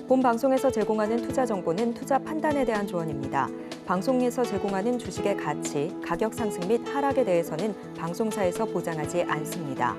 본 방송에서 제공하는 투자 정보는 투자 판단에 대한 조언입니다. 방송에서 제공하는 주식의 가치, 가격 상승 및 하락에 대해서는 방송사에서 보장하지 않습니다.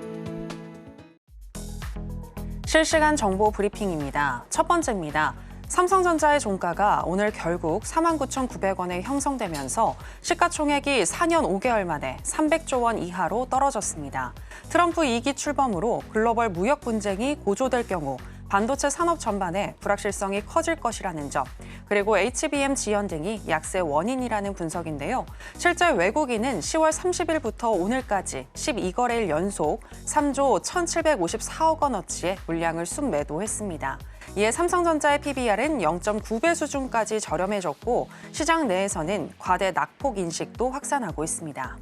실시간 정보 브리핑입니다. 첫 번째입니다. 삼성전자의 종가가 오늘 결국 49,900원에 형성되면서 시가총액이 4년 5개월 만에 300조 원 이하로 떨어졌습니다. 트럼프 2기 출범으로 글로벌 무역 분쟁이 고조될 경우 반도체 산업 전반에 불확실성이 커질 것이라는 점, 그리고 HBM 지연 등이 약세 원인이라는 분석인데요. 실제 외국인은 10월 30일부터 오늘까지 12거래일 연속 3조 1,754억 원어치의 물량을 순매도했습니다. 이에 삼성전자의 PBR은 0.9배 수준까지 저렴해졌고 시장 내에서는 과대 낙폭 인식도 확산하고 있습니다.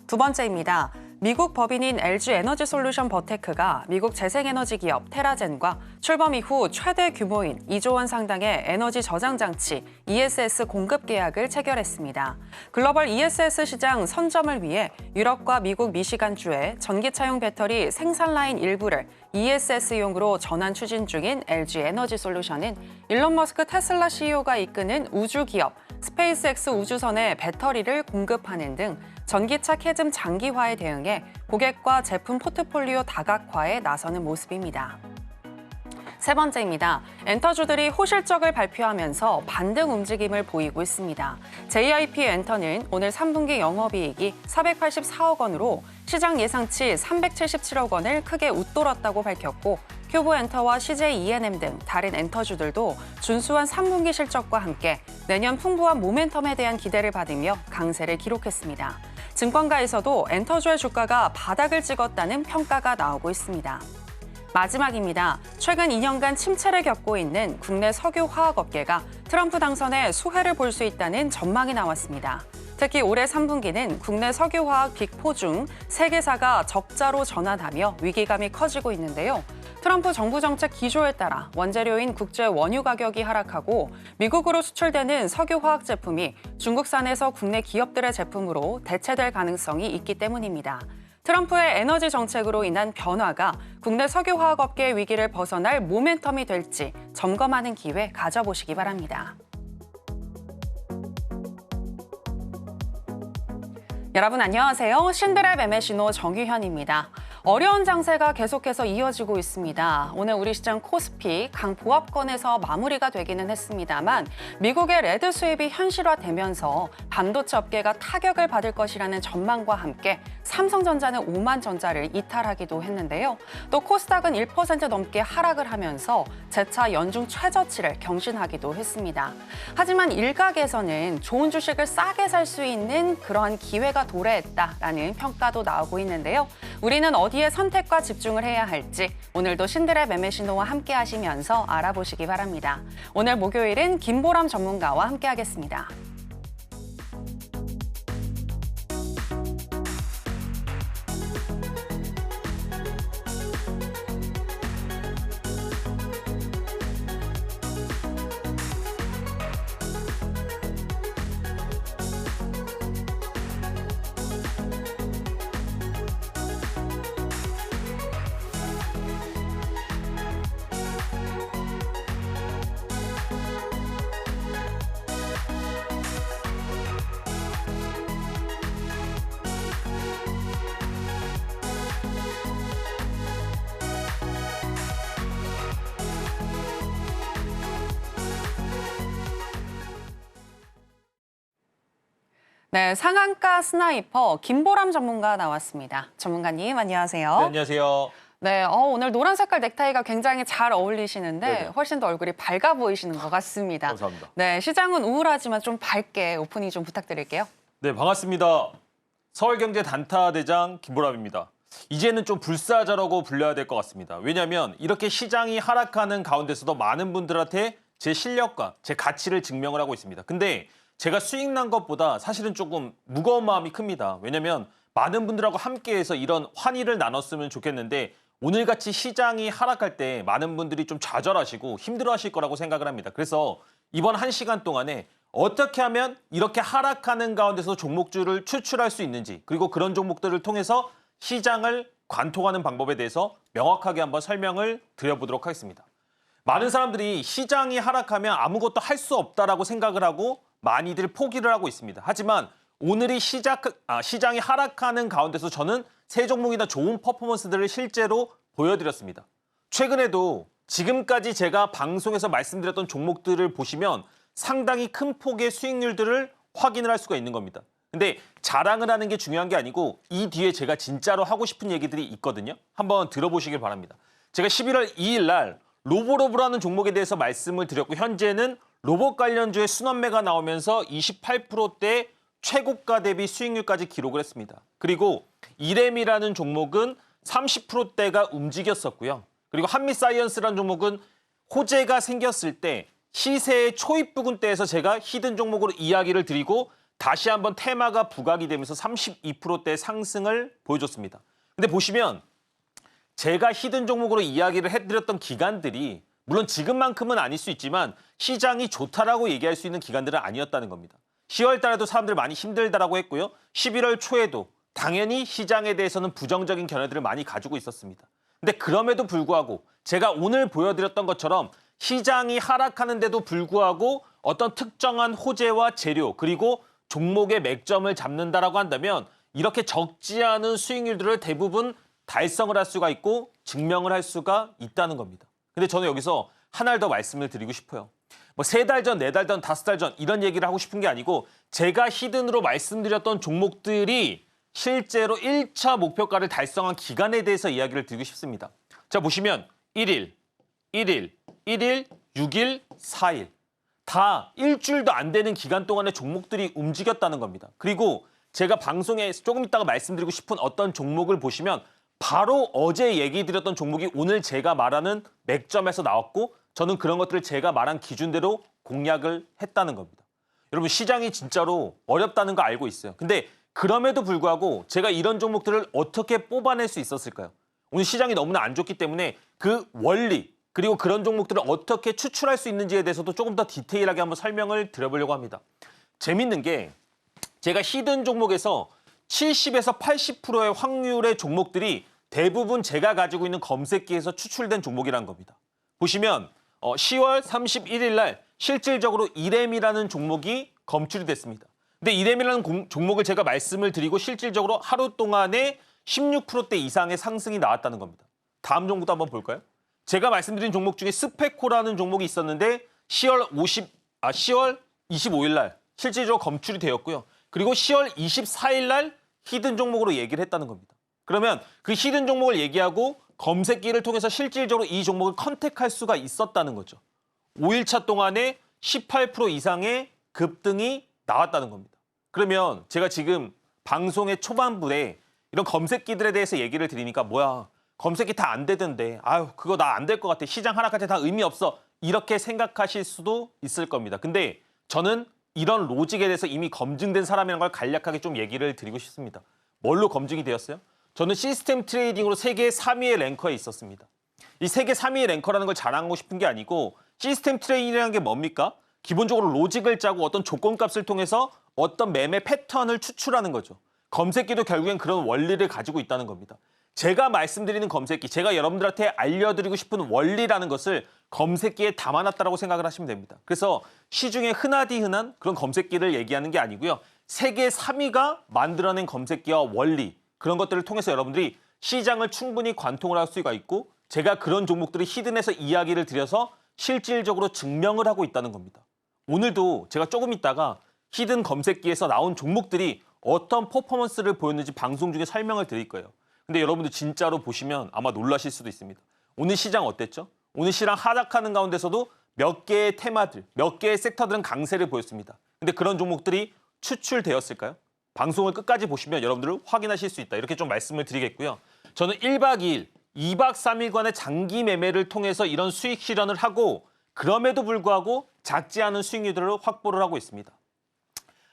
두 번째입니다. 미국 법인인 LG에너지솔루션 버테크가 미국 재생에너지 기업 테라젠과 출범 이후 최대 규모인 2조 원 상당의 에너지 저장 장치 ESS 공급 계약을 체결했습니다. 글로벌 ESS 시장 선점을 위해 유럽과 미국 미시간주에 전기차용 배터리 생산 라인 일부를 ESS용으로 전환 추진 중인 LG에너지솔루션은 일론 머스크 테슬라 CEO가 이끄는 우주 기업 스페이스X 우주선에 배터리를 공급하는 등 전기차 캐즘 장기화에 대응해 고객과 제품 포트폴리오 다각화에 나서는 모습입니다. 세 번째입니다. 엔터주들이 호실적을 발표하면서 반등 움직임을 보이고 있습니다. JYP 엔터는 오늘 3분기 영업이익이 484억 원으로 시장 예상치 377억 원을 크게 웃돌았다고 밝혔고 큐브엔터와 CJ E&M 등 다른 엔터주들도 준수한 3분기 실적과 함께 내년 풍부한 모멘텀에 대한 기대를 받으며 강세를 기록했습니다. 증권가에서도 엔터주의 주가가 바닥을 찍었다는 평가가 나오고 있습니다. 마지막입니다. 최근 2년간 침체를 겪고 있는 국내 석유화학업계가 트럼프 당선에 수혜를 볼 수 있다는 전망이 나왔습니다. 특히 올해 3분기는 국내 석유화학 빅4 중 3개사가 적자로 전환하며 위기감이 커지고 있는데요. 트럼프 정부 정책 기조에 따라 원재료인 국제 원유 가격이 하락하고 미국으로 수출되는 석유화학 제품이 중국산에서 국내 기업들의 제품으로 대체될 가능성이 있기 때문입니다. 트럼프의 에너지 정책으로 인한 변화가 국내 석유화학업계의 위기를 벗어날 모멘텀이 될지 점검하는 기회 가져보시기 바랍니다. 여러분 안녕하세요. 신드랩 매매 신호 정유현입니다. 어려운 장세가 계속해서 이어지고 있습니다. 오늘 우리 시장 코스피 강보합권에서 마무리가 되기는 했습니다만 미국의 레드 수입이 현실화되면서 반도체 업계가 타격을 받을 것이라는 전망과 함께 삼성전자는 5만 전자를 이탈하기도 했는데요. 또 코스닥은 1% 넘게 하락을 하면서 재차 연중 최저치를 경신하기도 했습니다. 하지만 일각에서는 좋은 주식을 싸게 살 수 있는 그러한 기회가 도래했다라는 평가도 나오고 있는데요. 우리는 어디에 선택과 집중을 해야 할지 오늘도 신드랩 매매 신호와 함께 하시면서 알아보시기 바랍니다. 오늘 목요일은 김보람 전문가와 함께 하겠습니다. 네, 상한가 스나이퍼 김보람 전문가 나왔습니다. 전문가님 안녕하세요. 네, 안녕하세요. 네, 오늘 노란 색깔 넥타이가 굉장히 잘 어울리시는데 네네. 훨씬 더 얼굴이 밝아 보이시는 것 같습니다. 감사합니다. 네, 시장은 우울하지만 좀 밝게 오프닝 좀 부탁드릴게요. 네, 반갑습니다. 서울경제 단타대장 김보람입니다. 이제는 좀 불사자라고 불려야 될 것 같습니다. 왜냐하면 이렇게 시장이 하락하는 가운데서도 많은 분들한테 제 실력과 제 가치를 증명을 하고 있습니다. 근데 제가 수익 난 것보다 사실은 조금 무거운 마음이 큽니다. 왜냐하면 많은 분들하고 함께해서 이런 환희를 나눴으면 좋겠는데 오늘같이 시장이 하락할 때 많은 분들이 좀 좌절하시고 힘들어하실 거라고 생각을 합니다. 그래서 이번 1시간 동안에 어떻게 하면 이렇게 하락하는 가운데서 종목주를 추출할 수 있는지, 그리고 그런 종목들을 통해서 시장을 관통하는 방법에 대해서 명확하게 한번 설명을 드려보도록 하겠습니다. 많은 사람들이 시장이 하락하면 아무것도 할 수 없다라고 생각을 하고 많이들 포기를 하고 있습니다. 하지만 오늘이 시장이 하락하는 가운데서 저는 세 종목이나 좋은 퍼포먼스들을 실제로 보여드렸습니다. 최근에도 지금까지 제가 방송에서 말씀드렸던 종목들을 보시면 상당히 큰 폭의 수익률들을 확인을 할 수가 있는 겁니다. 근데 자랑을 하는 게 중요한 게 아니고 이 뒤에 제가 진짜로 하고 싶은 얘기들이 있거든요. 한번 들어보시길 바랍니다. 제가 11월 2일 날 로보로브라는 종목에 대해서 말씀을 드렸고 현재는 로봇 관련주의 순환매가 나오면서 28%대 최고가 대비 수익률까지 기록을 했습니다. 그리고 이렘이라는 종목은 30%대가 움직였었고요. 그리고 한미사이언스라는 종목은 호재가 생겼을 때 시세의 초입 부근대에서 제가 히든 종목으로 이야기를 드리고 다시 한번 테마가 부각이 되면서 32%대 상승을 보여줬습니다. 근데 보시면 제가 히든 종목으로 이야기를 해드렸던 기간들이 물론 지금만큼은 아닐 수 있지만 시장이 좋다라고 얘기할 수 있는 기간들은 아니었다는 겁니다. 10월 달에도 사람들 많이 힘들다라고 했고요. 11월 초에도 당연히 시장에 대해서는 부정적인 견해들을 많이 가지고 있었습니다. 근데 그럼에도 불구하고 제가 오늘 보여드렸던 것처럼 시장이 하락하는데도 불구하고 어떤 특정한 호재와 재료 그리고 종목의 맥점을 잡는다라고 한다면 이렇게 적지 않은 수익률들을 대부분 달성을 할 수가 있고 증명을 할 수가 있다는 겁니다. 근데 저는 여기서 하나 더 말씀을 드리고 싶어요. 뭐 3달 전, 4달 전, 5달 전 이런 얘기를 하고 싶은 게 아니고 제가 히든으로 말씀드렸던 종목들이 실제로 1차 목표가를 달성한 기간에 대해서 이야기를 드리고 싶습니다. 자 보시면 1일, 1일, 1일, 6일, 4일 다 일주일도 안 되는 기간 동안에 종목들이 움직였다는 겁니다. 그리고 제가 방송에 조금 이따가 말씀드리고 싶은 어떤 종목을 보시면 바로 어제 얘기 드렸던 종목이 오늘 제가 말하는 맥점에서 나왔고 저는 그런 것들을 제가 말한 기준대로 공략을 했다는 겁니다. 여러분 시장이 진짜로 어렵다는 거 알고 있어요. 근데 그럼에도 불구하고 제가 이런 종목들을 어떻게 뽑아낼 수 있었을까요? 오늘 시장이 너무나 안 좋기 때문에 그 원리 그리고 그런 종목들을 어떻게 추출할 수 있는지에 대해서도 조금 더 디테일하게 한번 설명을 드려보려고 합니다. 재밌는 게 제가 히든 종목에서 70에서 80%의 확률의 종목들이 대부분 제가 가지고 있는 검색기에서 추출된 종목이라는 겁니다. 보시면 10월 31일 날 실질적으로 이렘이라는 종목이 검출이 됐습니다. 근데 이렘이라는 종목을 제가 말씀을 드리고 실질적으로 하루 동안에 16%대 이상의 상승이 나왔다는 겁니다. 다음 종목도 한번 볼까요? 제가 말씀드린 종목 중에 스페코라는 종목이 있었는데 10월 25일 날 실질적으로 검출이 되었고요. 그리고 10월 24일 날 히든 종목으로 얘기를 했다는 겁니다. 그러면 그 히든 종목을 얘기하고 검색기를 통해서 실질적으로 이 종목을 컨택할 수가 있었다는 거죠. 5일차 동안에 18% 이상의 급등이 나왔다는 겁니다. 그러면 제가 지금 방송의 초반부에 이런 검색기들에 대해서 얘기를 드리니까 뭐야 검색기 다 안 되던데 아유 그거 나 안 될 것 같아 시장 하락할 때 다 의미 없어 이렇게 생각하실 수도 있을 겁니다. 근데 저는 이런 로직에 대해서 이미 검증된 사람이라는 걸 간략하게 좀 얘기를 드리고 싶습니다. 뭘로 검증이 되었어요? 저는 시스템 트레이딩으로 세계 3위의 랭커에 있었습니다. 이 세계 3위의 랭커라는 걸 자랑하고 싶은 게 아니고 시스템 트레이딩이라는 게 뭡니까? 기본적으로 로직을 짜고 어떤 조건값을 통해서 어떤 매매 패턴을 추출하는 거죠. 검색기도 결국엔 그런 원리를 가지고 있다는 겁니다. 제가 말씀드리는 검색기, 제가 여러분들한테 알려드리고 싶은 원리라는 것을 검색기에 담아놨다고 생각을 하시면 됩니다. 그래서 시중에 흔하디 흔한 그런 검색기를 얘기하는 게 아니고요. 세계 3위가 만들어낸 검색기와 원리, 그런 것들을 통해서 여러분들이 시장을 충분히 관통을 할 수가 있고 제가 그런 종목들을 히든에서 이야기를 드려서 실질적으로 증명을 하고 있다는 겁니다. 오늘도 제가 조금 있다가 히든 검색기에서 나온 종목들이 어떤 퍼포먼스를 보였는지 방송 중에 설명을 드릴 거예요. 근데 여러분들 진짜로 보시면 아마 놀라실 수도 있습니다. 오늘 시장 어땠죠? 오늘 시장 하락하는 가운데서도 몇 개의 테마들, 몇 개의 섹터들은 강세를 보였습니다. 근데 그런 종목들이 추출되었을까요? 방송을 끝까지 보시면 여러분들은 확인하실 수 있다. 이렇게 좀 말씀을 드리겠고요. 저는 1박 2일, 2박 3일간의 장기 매매를 통해서 이런 수익 실현을 하고 그럼에도 불구하고 작지 않은 수익률들을 확보를 하고 있습니다.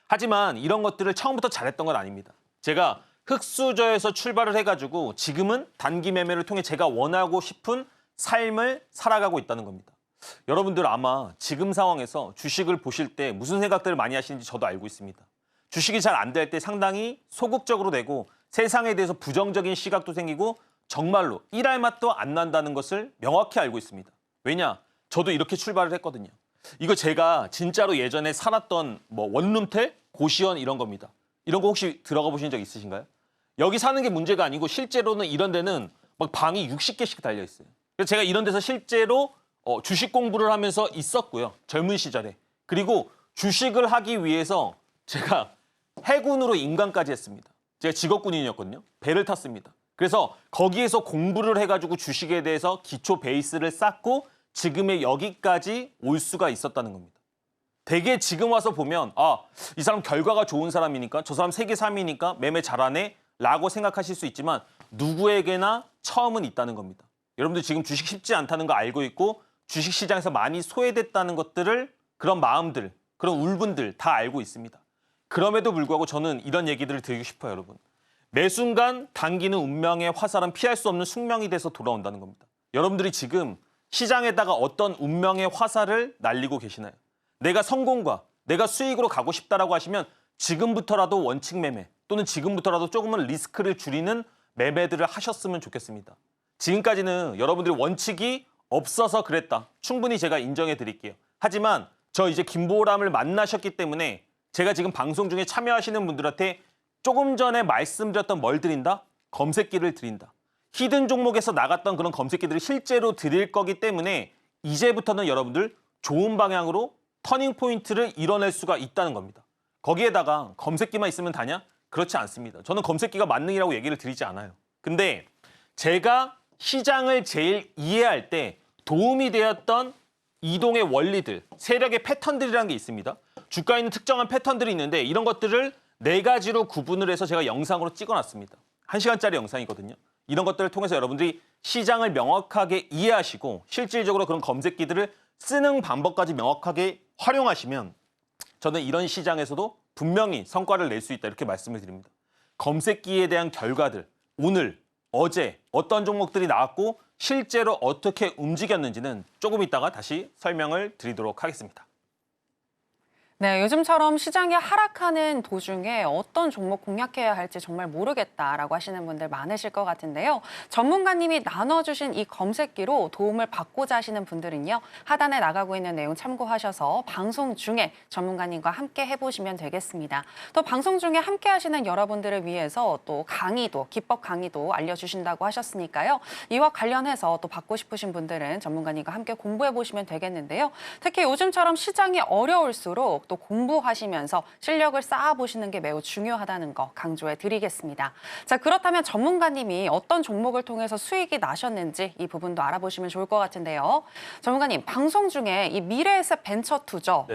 하지만 이런 것들을 처음부터 잘했던 건 아닙니다. 제가 흑수저에서 출발을 해가지고 지금은 단기 매매를 통해 제가 원하고 싶은 삶을 살아가고 있다는 겁니다. 여러분들 아마 지금 상황에서 주식을 보실 때 무슨 생각들을 많이 하시는지 저도 알고 있습니다. 주식이 잘 안 될 때 상당히 소극적으로 되고 세상에 대해서 부정적인 시각도 생기고 정말로 일할 맛도 안 난다는 것을 명확히 알고 있습니다. 왜냐? 저도 이렇게 출발을 했거든요. 이거 제가 진짜로 예전에 살았던 뭐 원룸텔, 고시원 이런 겁니다. 이런 거 혹시 들어가 보신 적 있으신가요? 여기 사는 게 문제가 아니고 실제로는 이런 데는 막 방이 60개씩 달려 있어요. 그래서 제가 이런 데서 실제로 주식 공부를 하면서 있었고요. 젊은 시절에. 그리고 주식을 하기 위해서 제가 해군으로 임관까지 했습니다. 제가 직업군인이었거든요. 배를 탔습니다. 그래서 거기에서 공부를 해가지고 주식에 대해서 기초 베이스를 쌓고 지금의 여기까지 올 수가 있었다는 겁니다. 되게 지금 와서 보면 이 사람 결과가 좋은 사람이니까 저 사람 세계 3위니까 매매 잘하네 라고 생각하실 수 있지만 누구에게나 처음은 있다는 겁니다. 여러분들 지금 주식 쉽지 않다는 거 알고 있고 주식시장에서 많이 소외됐다는 것들을 그런 마음들, 그런 울분들 다 알고 있습니다. 그럼에도 불구하고 저는 이런 얘기들을 드리고 싶어요, 여러분. 매 순간 당기는 운명의 화살은 피할 수 없는 숙명이 돼서 돌아온다는 겁니다. 여러분들이 지금 시장에다가 어떤 운명의 화살을 날리고 계시나요? 내가 성공과 내가 수익으로 가고 싶다라고 하시면 지금부터라도 원칙 매매 또는 지금부터라도 조금은 리스크를 줄이는 매매들을 하셨으면 좋겠습니다. 지금까지는 여러분들이 원칙이 없어서 그랬다. 충분히 제가 인정해 드릴게요. 하지만 저 이제 김보람을 만나셨기 때문에 제가 지금 방송 중에 참여하시는 분들한테 조금 전에 말씀드렸던 뭘 드린다? 검색기를 드린다. 히든 종목에서 나갔던 그런 검색기들을 실제로 드릴 거기 때문에 이제부터는 여러분들 좋은 방향으로 터닝 포인트를 이뤄낼 수가 있다는 겁니다. 거기에다가 검색기만 있으면 다냐? 그렇지 않습니다. 저는 검색기가 만능이라고 얘기를 드리지 않아요. 근데 제가 시장을 제일 이해할 때 도움이 되었던 이동의 원리들, 세력의 패턴들이라는 게 있습니다. 주가에 있는 특정한 패턴들이 있는데 이런 것들을 4가지로 구분을 해서 제가 영상으로 찍어놨습니다. 1시간짜리 영상이거든요. 이런 것들을 통해서 여러분들이 시장을 명확하게 이해하시고 실질적으로 그런 검색기들을 쓰는 방법까지 명확하게 활용하시면 저는 이런 시장에서도 분명히 성과를 낼 수 있다 이렇게 말씀을 드립니다. 검색기에 대한 결과들, 오늘, 어제 어떤 종목들이 나왔고 실제로 어떻게 움직였는지는 조금 있다가 다시 설명을 드리도록 하겠습니다. 네, 요즘처럼 시장이 하락하는 도중에 어떤 종목 공략해야 할지 정말 모르겠다라고 하시는 분들 많으실 것 같은데요. 전문가님이 나눠주신 이 검색기로 도움을 받고자 하시는 분들은요. 하단에 나가고 있는 내용 참고하셔서 방송 중에 전문가님과 함께 해보시면 되겠습니다. 또 방송 중에 함께 하시는 여러분들을 위해서 또 강의도, 기법 강의도 알려주신다고 하셨으니까요. 이와 관련해서 또 받고 싶으신 분들은 전문가님과 함께 공부해보시면 되겠는데요. 특히 요즘처럼 시장이 어려울수록 또 공부하시면서 실력을 쌓아보시는 게 매우 중요하다는 거 강조해 드리겠습니다. 자, 그렇다면 전문가님이 어떤 종목을 통해서 수익이 나셨는지 이 부분도 알아보시면 좋을 것 같은데요. 전문가님, 방송 중에 이 미래에셋 벤처 투자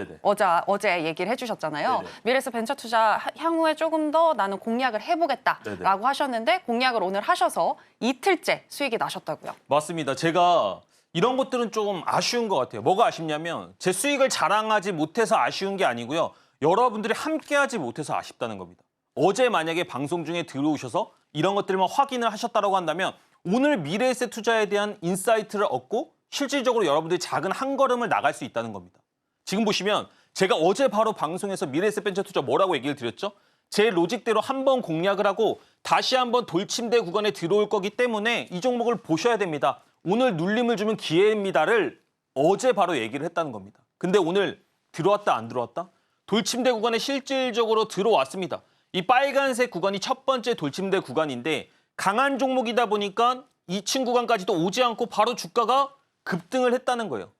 어제 얘기를 해주셨잖아요. 네네. 미래에셋 벤처 투자 향후에 조금 더 나는 공략을 해보겠다라고 네네. 하셨는데 공략을 오늘 하셔서 이틀째 수익이 나셨다고요. 맞습니다. 제가 이런 것들은 조금 아쉬운 것 같아요. 뭐가 아쉽냐면 제 수익을 자랑하지 못해서 아쉬운 게 아니고요. 여러분들이 함께하지 못해서 아쉽다는 겁니다. 어제 만약에 방송 중에 들어오셔서 이런 것들만 확인을 하셨다고 한다면 오늘 미래에셋 투자에 대한 인사이트를 얻고 실질적으로 여러분들이 작은 한 걸음을 나갈 수 있다는 겁니다. 지금 보시면 제가 어제 바로 방송에서 미래에셋 벤처 투자 뭐라고 얘기를 드렸죠? 제 로직대로 한번 공략을 하고 다시 한번 돌침대 구간에 들어올 거기 때문에 이 종목을 보셔야 됩니다. 오늘 눌림을 주면 기회입니다를 어제 바로 얘기를 했다는 겁니다. 근데 오늘 들어왔다 안 들어왔다? 돌침대 구간에 실질적으로 들어왔습니다. 이 빨간색 구간이 첫 번째 돌침대 구간인데 강한 종목이다 보니까 2층 구간까지도 오지 않고 바로 주가가 급등을 했다는 거예요.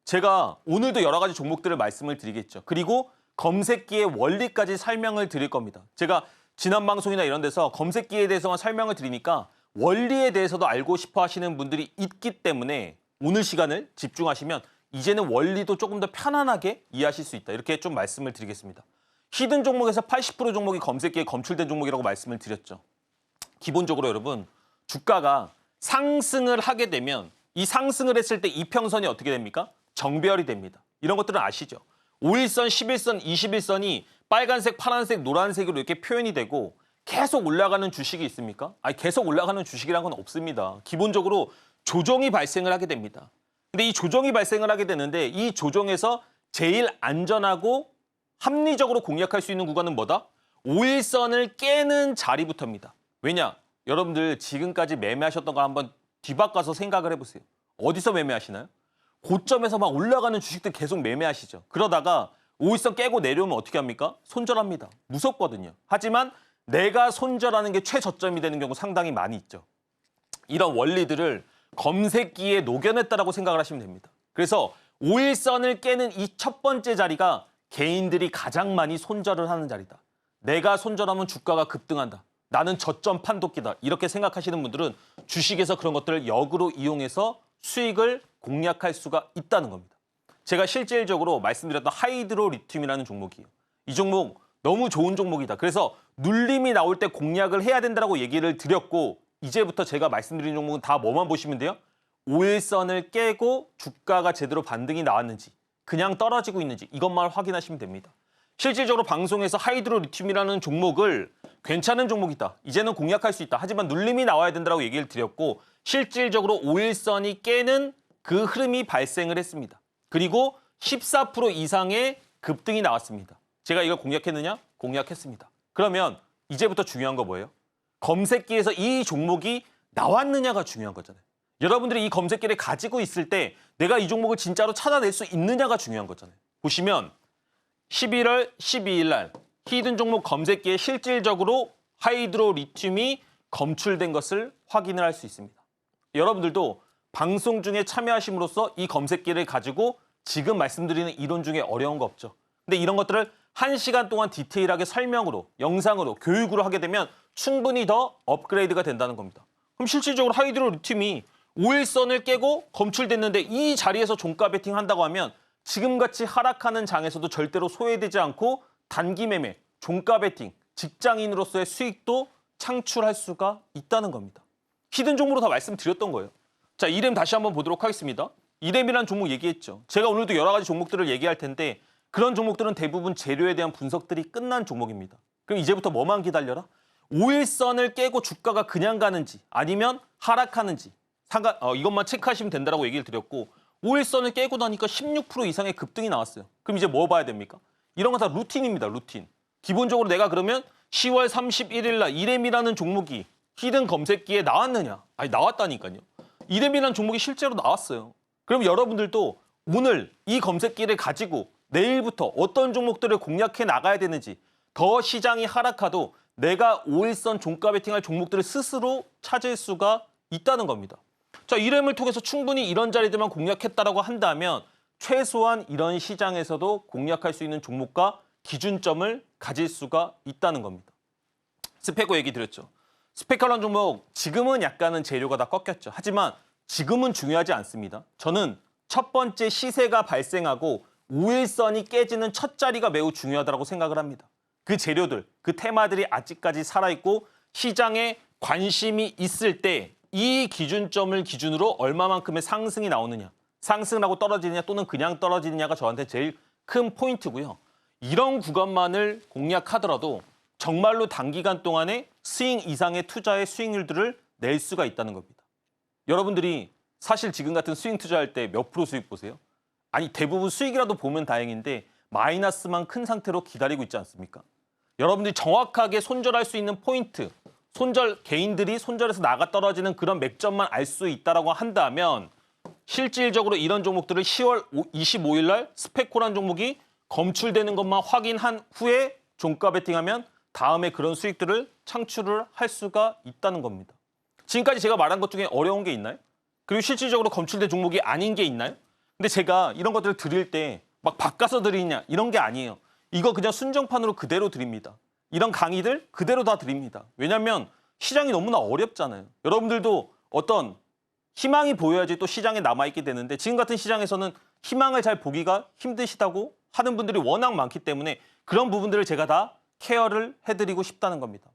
제가 오늘도 여러 가지 종목들을 말씀을 드리겠죠. 그리고 검색기의 원리까지 설명을 드릴 겁니다. 제가 지난 방송이나 이런 데서 검색기에 대해서만 설명을 드리니까 원리에 대해서도 알고 싶어 하시는 분들이 있기 때문에 오늘 시간을 집중하시면 이제는 원리도 조금 더 편안하게 이해하실 수 있다. 이렇게 좀 말씀을 드리겠습니다. 히든 종목에서 80% 종목이 검색기에 검출된 종목이라고 말씀을 드렸죠. 기본적으로 여러분, 주가가 상승을 하게 되면 이 상승을 했을 때 이평선이 어떻게 됩니까? 정배열이 됩니다. 이런 것들은 아시죠? 5일선, 11선, 21선이 빨간색, 파란색, 노란색으로 이렇게 표현이 되고 계속 올라가는 주식이 있습니까? 아니, 계속 올라가는 주식이란 건 없습니다. 기본적으로 조정이 발생을 하게 됩니다. 근데 이 조정이 발생을 하게 되는데 이 조정에서 제일 안전하고 합리적으로 공략할 수 있는 구간은 뭐다? 5일선을 깨는 자리부터입니다. 왜냐? 여러분들 지금까지 매매하셨던 거 한번 뒤바꿔서 생각을 해보세요. 어디서 매매하시나요? 고점에서 막 올라가는 주식들 계속 매매하시죠. 그러다가 5일선 깨고 내려오면 어떻게 합니까? 손절합니다. 무섭거든요. 하지만 내가 손절하는 게 최저점이 되는 경우 상당히 많이 있죠. 이런 원리들을 검색기에 녹여냈다라고 생각을 하시면 됩니다. 그래서 5일선을 깨는 이 첫 번째 자리가 개인들이 가장 많이 손절을 하는 자리다. 내가 손절하면 주가가 급등한다. 나는 저점 판도기다. 이렇게 생각하시는 분들은 주식에서 그런 것들을 역으로 이용해서 수익을 공략할 수가 있다는 겁니다. 제가 실질적으로 말씀드렸던 하이드로 리튬이라는 종목이에요. 이 종목 너무 좋은 종목이다. 그래서 눌림이 나올 때 공략을 해야 된다고 얘기를 드렸고 이제부터 제가 말씀드린 종목은 다 뭐만 보시면 돼요? 5일선을 깨고 주가가 제대로 반등이 나왔는지 그냥 떨어지고 있는지 이것만 확인하시면 됩니다. 실질적으로 방송에서 하이드로 리튬이라는 종목을 괜찮은 종목이다. 이제는 공략할 수 있다. 하지만 눌림이 나와야 된다고 얘기를 드렸고 실질적으로 5일선이 깨는 그 흐름이 발생을 했습니다. 그리고 14% 이상의 급등이 나왔습니다. 제가 이걸 공략했느냐? 공략했습니다. 그러면 이제부터 중요한 거 뭐예요? 검색기에서 이 종목이 나왔느냐가 중요한 거잖아요. 여러분들이 이 검색기를 가지고 있을 때 내가 이 종목을 진짜로 찾아낼 수 있느냐가 중요한 거잖아요. 보시면 11월 12일 날 히든 종목 검색기에 실질적으로 하이드로 리튬이 검출된 것을 확인을 할 수 있습니다. 여러분들도 방송 중에 참여하심으로써 이 검색기를 가지고 지금 말씀드리는 이론 중에 어려운 거 없죠. 근데 이런 것들을 1시간 동안 디테일하게 설명으로, 영상으로, 교육으로 하게 되면 충분히 더 업그레이드가 된다는 겁니다. 그럼 실질적으로 하이드로 리튬이 5일선을 깨고 검출됐는데 이 자리에서 종가 베팅 한다고 하면 지금같이 하락하는 장에서도 절대로 소외되지 않고 단기 매매, 종가 베팅, 직장인으로서의 수익도 창출할 수가 있다는 겁니다. 히든 종목으로 다 말씀드렸던 거예요. 자, 이렘 다시 한번 보도록 하겠습니다. 이렘이라는 종목 얘기했죠. 제가 오늘도 여러 가지 종목들을 얘기할 텐데 그런 종목들은 대부분 재료에 대한 분석들이 끝난 종목입니다. 그럼 이제부터 뭐만 기다려라? 5일선을 깨고 주가가 그냥 가는지 아니면 하락하는지 이것만 체크하시면 된다고 얘기를 드렸고 5일선을 깨고 나니까 16% 이상의 급등이 나왔어요. 그럼 이제 뭐 봐야 됩니까? 이런 거 다 루틴입니다. 루틴. 기본적으로 내가 그러면 10월 31일 날 이렘이라는 종목이 히든 검색기에 나왔느냐? 아니 나왔다니까요. 이렘이라는 종목이 실제로 나왔어요. 그럼 여러분들도 오늘 이 검색기를 가지고 내일부터 어떤 종목들을 공략해 나가야 되는지 더 시장이 하락하도 내가 5일선 종가 베팅할 종목들을 스스로 찾을 수가 있다는 겁니다. 자, 이렘을 통해서 충분히 이런 자리들만 공략했다라고 한다면 최소한 이런 시장에서도 공략할 수 있는 종목과 기준점을 가질 수가 있다는 겁니다. 스페코 얘기 드렸죠. 스페코라는 종목 지금은 약간은 재료가 다 꺾였죠. 하지만 지금은 중요하지 않습니다. 저는 첫 번째 시세가 발생하고 5일선이 깨지는 첫 자리가 매우 중요하다고 생각을 합니다. 그 재료들, 그 테마들이 아직까지 살아있고 시장에 관심이 있을 때 이 기준점을 기준으로 얼마만큼의 상승이 나오느냐, 상승을 하고 떨어지느냐 또는 그냥 떨어지느냐가 저한테 제일 큰 포인트고요. 이런 구간만을 공략하더라도 정말로 단기간 동안에 스윙 이상의 투자의 수익률들을 낼 수가 있다는 겁니다. 여러분들이 사실 지금 같은 스윙 투자할 때 몇 프로 수익 보세요? 아니 대부분 수익이라도 보면 다행인데 마이너스만 큰 상태로 기다리고 있지 않습니까? 여러분들이 정확하게 손절할 수 있는 포인트, 개인들이 손절해서 나가 떨어지는 그런 맥점만 알 수 있다라고 한다면 실질적으로 이런 종목들을 10월 25일 날 스페코란 종목이 검출되는 것만 확인한 후에 종가 베팅하면 다음에 그런 수익들을 창출을 할 수가 있다는 겁니다. 지금까지 제가 말한 것 중에 어려운 게 있나요? 그리고 실질적으로 검출된 종목이 아닌 게 있나요? 근데 제가 이런 것들을 드릴 때 막 바꿔서 드리냐 이런 게 아니에요. 이거 그냥 순정판으로 그대로 드립니다. 이런 강의들 그대로 다 드립니다. 왜냐하면 시장이 너무나 어렵잖아요. 여러분들도 어떤 희망이 보여야지 또 시장에 남아있게 되는데 지금 같은 시장에서는 희망을 잘 보기가 힘드시다고 하는 분들이 워낙 많기 때문에 그런 부분들을 제가 다 케어를 해드리고 싶다는 겁니다.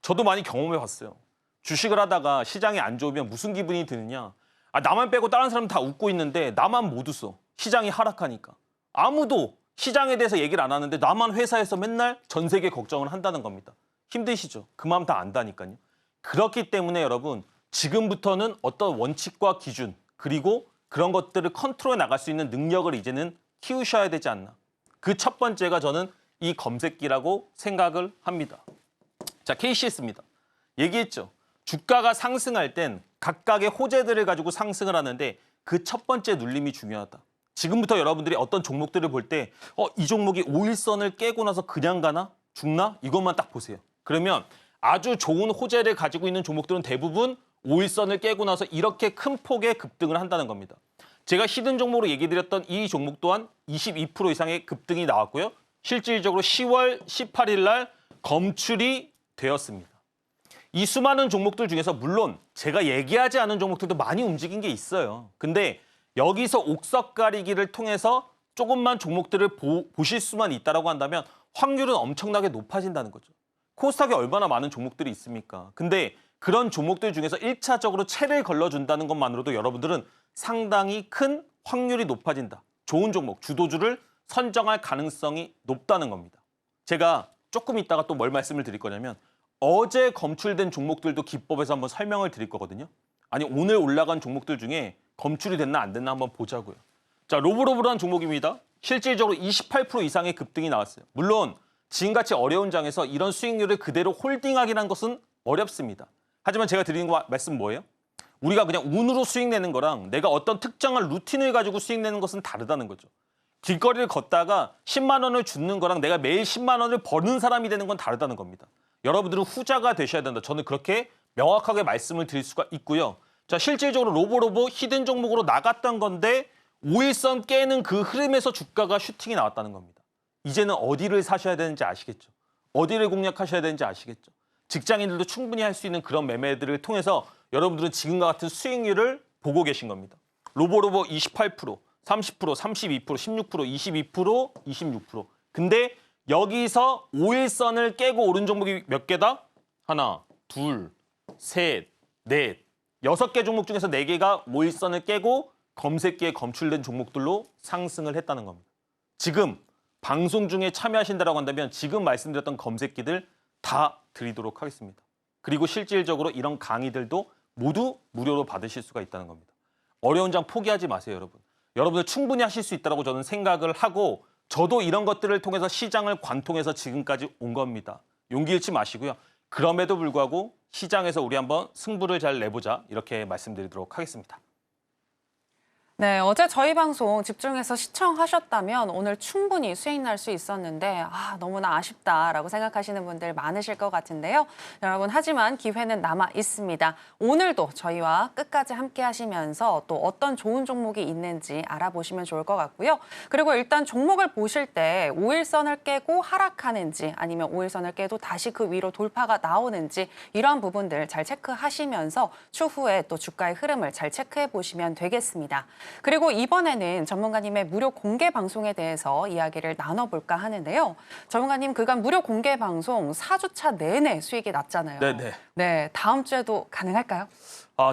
저도 많이 경험해봤어요. 주식을 하다가 시장이 안 좋으면 무슨 기분이 드느냐. 나만 빼고 다른 사람 다 웃고 있는데 나만 못 웃어. 시장이 하락하니까. 아무도 시장에 대해서 얘기를 안 하는데 나만 회사에서 맨날 전 세계 걱정을 한다는 겁니다. 힘드시죠? 그 마음 다 안다니까요. 그렇기 때문에 여러분 지금부터는 어떤 원칙과 기준 그리고 그런 것들을 컨트롤해 나갈 수 있는 능력을 이제는 키우셔야 되지 않나. 그 첫 번째가 저는 이 검색기라고 생각을 합니다. 자, KCS입니다. 얘기했죠. 주가가 상승할 땐 각각의 호재들을 가지고 상승을 하는데 그 첫 번째 눌림이 중요하다. 지금부터 여러분들이 어떤 종목들을 볼 때 이 종목이 5일선을 깨고 나서 그냥 가나? 죽나? 이것만 딱 보세요. 그러면 아주 좋은 호재를 가지고 있는 종목들은 대부분 5일선을 깨고 나서 이렇게 큰 폭의 급등을 한다는 겁니다. 제가 히든 종목으로 얘기 드렸던 이 종목 또한 22% 이상의 급등이 나왔고요. 실질적으로 10월 18일 날 검출이 되었습니다. 이 수많은 종목들 중에서 물론 제가 얘기하지 않은 종목들도 많이 움직인 게 있어요. 근데 여기서 옥석 가리기를 통해서 조금만 종목들을 보실 수만 있다라고 한다면 확률은 엄청나게 높아진다는 거죠. 코스닥에 얼마나 많은 종목들이 있습니까? 근데 그런 종목들 중에서 1차적으로 채를 걸러준다는 것만으로도 여러분들은 상당히 큰 확률이 높아진다. 좋은 종목, 주도주를 선정할 가능성이 높다는 겁니다. 제가 조금 있다가 또 뭘 말씀을 드릴 거냐면 어제 검출된 종목들도 기법에서 한번 설명을 드릴 거거든요. 아니 오늘 올라간 종목들 중에 검출이 됐나 안 됐나 한번 보자고요. 자, 로브로브라는 종목입니다. 실질적으로 28% 이상의 급등이 나왔어요. 물론 지금같이 어려운 장에서 이런 수익률을 그대로 홀딩하기란 것은 어렵습니다. 하지만 제가 드리는 말씀 뭐예요? 우리가 그냥 운으로 수익 내는 거랑 내가 어떤 특정한 루틴을 가지고 수익 내는 것은 다르다는 거죠. 길거리를 걷다가 10만 원을 줍는 거랑 내가 매일 10만 원을 버는 사람이 되는 건 다르다는 겁니다. 여러분들은 후자가 되셔야 된다. 저는 그렇게 명확하게 말씀을 드릴 수가 있고요. 자, 실질적으로 로보로보 히든 종목으로 나갔던 건데 5일선 깨는 그 흐름에서 주가가 슈팅이 나왔다는 겁니다. 이제는 어디를 사셔야 되는지 아시겠죠? 어디를 공략하셔야 되는지 아시겠죠? 직장인들도 충분히 할 수 있는 그런 매매들을 통해서 여러분들은 지금과 같은 수익률을 보고 계신 겁니다. 로보로보 28%, 30%, 32%, 16%, 22%, 26%. 근데 여기서 5일선을 깨고 오른 종목이 몇 개다? 하나, 둘, 셋, 넷, 6개 종목 중에서 4개가 5일선을 깨고 검색기에 검출된 종목들로 상승을 했다는 겁니다. 지금 방송 중에 참여하신다고 한다면 지금 말씀드렸던 검색기들 다 드리도록 하겠습니다. 그리고 실질적으로 이런 강의들도 모두 무료로 받으실 수가 있다는 겁니다. 어려운 장 포기하지 마세요, 여러분. 여러분들 충분히 하실 수 있다고 저는 생각을 하고 저도 이런 것들을 통해서 시장을 관통해서 지금까지 온 겁니다. 용기 잃지 마시고요. 그럼에도 불구하고 시장에서 우리 한번 승부를 잘 내보자 이렇게 말씀드리도록 하겠습니다. 네, 어제 저희 방송 집중해서 시청하셨다면 오늘 충분히 수익 날 수 있었는데 너무나 아쉽다라고 생각하시는 분들 많으실 것 같은데요. 여러분, 하지만 기회는 남아 있습니다. 오늘도 저희와 끝까지 함께 하시면서 또 어떤 좋은 종목이 있는지 알아보시면 좋을 것 같고요. 그리고 일단 종목을 보실 때 5일선을 깨고 하락하는지 아니면 5일선을 깨도 다시 그 위로 돌파가 나오는지 이러한 부분들 잘 체크하시면서 추후에 또 주가의 흐름을 잘 체크해 보시면 되겠습니다. 그리고 이번에는 전문가님의 무료 공개 방송에 대해서 이야기를 나눠볼까 하는데요. 전문가님, 그간 무료 공개 방송 4주차 내내 수익이 났잖아요. 네네. 네, 다음 주에도 가능할까요?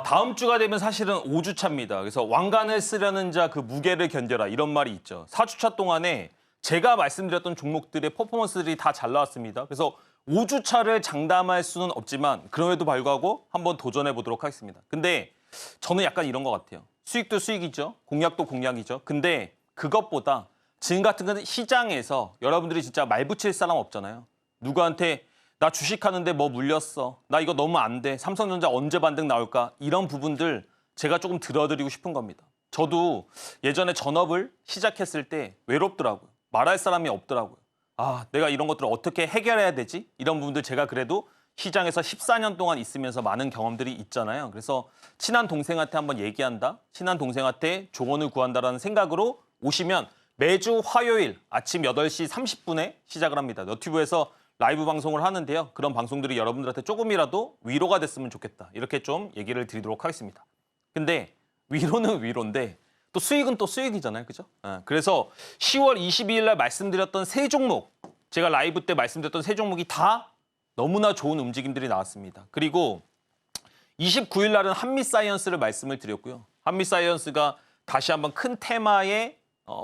다음 주가 되면 사실은 5주차입니다. 그래서 왕관을 쓰려는 자 그 무게를 견뎌라 이런 말이 있죠. 4주차 동안에 제가 말씀드렸던 종목들의 퍼포먼스들이 다 잘 나왔습니다. 그래서 5주차를 장담할 수는 없지만 그럼에도 불구하고 한번 도전해 보도록 하겠습니다. 근데 저는 약간 이런 것 같아요. 수익도 수익이죠. 공략도 공략이죠. 근데 그것보다 지금 같은 건 시장에서 여러분들이 진짜 말 붙일 사람 없잖아요. 누구한테 나 주식하는데 뭐 물렸어. 나 이거 너무 안 돼. 삼성전자 언제 반등 나올까? 이런 부분들 제가 조금 들어드리고 싶은 겁니다. 저도 예전에 전업을 시작했을 때 외롭더라고요. 말할 사람이 없더라고요. 내가 이런 것들을 어떻게 해결해야 되지? 이런 부분들 제가 그래도 시장에서 14년 동안 있으면서 많은 경험들이 있잖아요. 그래서 친한 동생한테 한번 얘기한다. 친한 동생한테 조언을 구한다라는 생각으로 오시면 매주 화요일 아침 8시 30분에 시작을 합니다. 너튜브에서 라이브 방송을 하는데요. 그런 방송들이 여러분들한테 조금이라도 위로가 됐으면 좋겠다. 이렇게 좀 얘기를 드리도록 하겠습니다. 근데 위로는 위로인데 또 수익은 또 수익이잖아요. 그죠? 그래서 10월 22일 날 말씀드렸던 세 종목, 제가 라이브 때 말씀드렸던 세 종목이 다 너무나 좋은 움직임들이 나왔습니다. 그리고 29일 날은 한미사이언스를 말씀을 드렸고요. 한미사이언스가 다시 한번 큰 테마에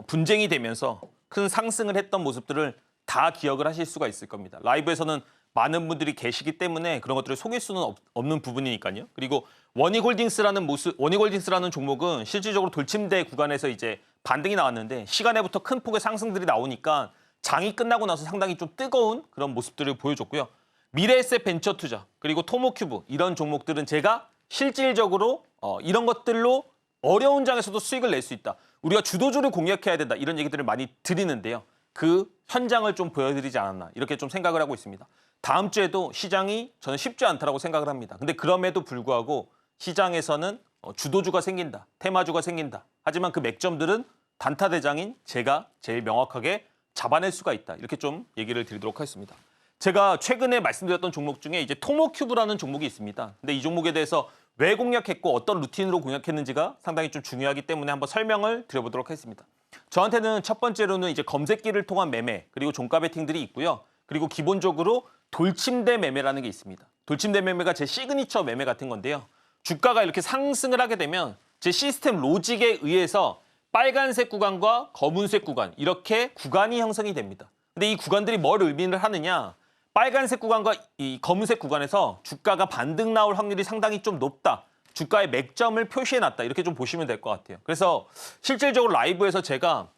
분쟁이 되면서 큰 상승을 했던 모습들을 다 기억을 하실 수가 있을 겁니다. 라이브에서는 많은 분들이 계시기 때문에 그런 것들을 속일 수는 없는 부분이니까요. 그리고 원익홀딩스라는 종목은 실질적으로 돌침대 구간에서 이제 반등이 나왔는데 시간에부터 큰 폭의 상승들이 나오니까 장이 끝나고 나서 상당히 좀 뜨거운 그런 모습들을 보여줬고요. 미래에셋 벤처투자 그리고 토모큐브 이런 종목들은 제가 실질적으로 이런 것들로 어려운 장에서도 수익을 낼 수 있다. 우리가 주도주를 공략해야 된다. 이런 얘기들을 많이 드리는데요. 그 현장을 좀 보여드리지 않았나 이렇게 좀 생각을 하고 있습니다. 다음 주에도 시장이 저는 쉽지 않다라고 생각을 합니다. 근데 그럼에도 불구하고 시장에서는 주도주가 생긴다. 테마주가 생긴다. 하지만 그 맥점들은 단타 대장인 제가 제일 명확하게 잡아낼 수가 있다. 이렇게 좀 얘기를 드리도록 하겠습니다. 제가 최근에 말씀드렸던 종목 중에 이제 토모큐브라는 종목이 있습니다. 근데 이 종목에 대해서 왜 공략했고 어떤 루틴으로 공략했는지가 상당히 좀 중요하기 때문에 한번 설명을 드려보도록 하겠습니다. 저한테는 첫 번째로는 이제 검색기를 통한 매매 그리고 종가 베팅들이 있고요. 그리고 기본적으로 돌침대 매매라는 게 있습니다. 돌침대 매매가 제 시그니처 매매 같은 건데요. 주가가 이렇게 상승을 하게 되면 제 시스템 로직에 의해서 빨간색 구간과 검은색 구간 이렇게 구간이 형성이 됩니다. 근데 이 구간들이 뭘 의미를 하느냐? 빨간색 구간과 이 검은색 구간에서 주가가 반등 나올 확률이 상당히 좀 높다. 주가의 맥점을 표시해놨다. 이렇게 좀 보시면 될 것 같아요. 그래서 실질적으로 라이브에서 제가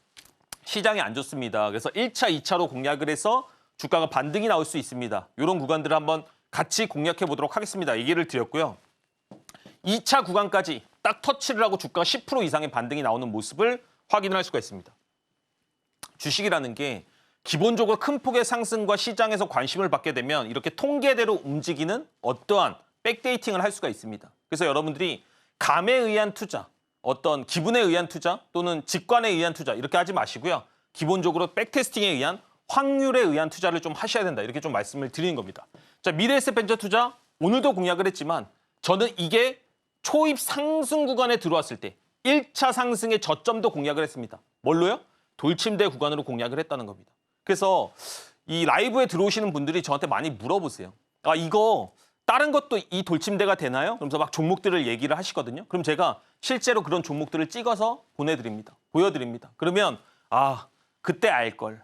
시장이 안 좋습니다. 그래서 1차, 2차로 공략을 해서 주가가 반등이 나올 수 있습니다. 이런 구간들을 한번 같이 공략해 보도록 하겠습니다. 얘기를 드렸고요. 2차 구간까지 딱 터치를 하고 주가가 10% 이상의 반등이 나오는 모습을 확인을 할 수가 있습니다. 주식이라는 게 기본적으로 큰 폭의 상승과 시장에서 관심을 받게 되면 이렇게 통계대로 움직이는 어떠한 백데이팅을 할 수가 있습니다. 그래서 여러분들이 감에 의한 투자, 어떤 기분에 의한 투자 또는 직관에 의한 투자 이렇게 하지 마시고요. 기본적으로 백테스팅에 의한 확률에 의한 투자를 좀 하셔야 된다. 이렇게 좀 말씀을 드리는 겁니다. 자, 미래에셋 벤처 투자 오늘도 공략을 했지만 저는 이게 초입 상승 구간에 들어왔을 때 1차 상승의 저점도 공략을 했습니다. 뭘로요? 돌침대 구간으로 공략을 했다는 겁니다. 그래서 이 라이브에 들어오시는 분들이 저한테 많이 물어보세요. 아, 이거 다른 것도 이 돌침대가 되나요? 그러면서 막 종목들을 얘기를 하시거든요. 그럼 제가 실제로 그런 종목들을 찍어서 보내드립니다. 보여드립니다. 그러면 아, 그때 알 걸.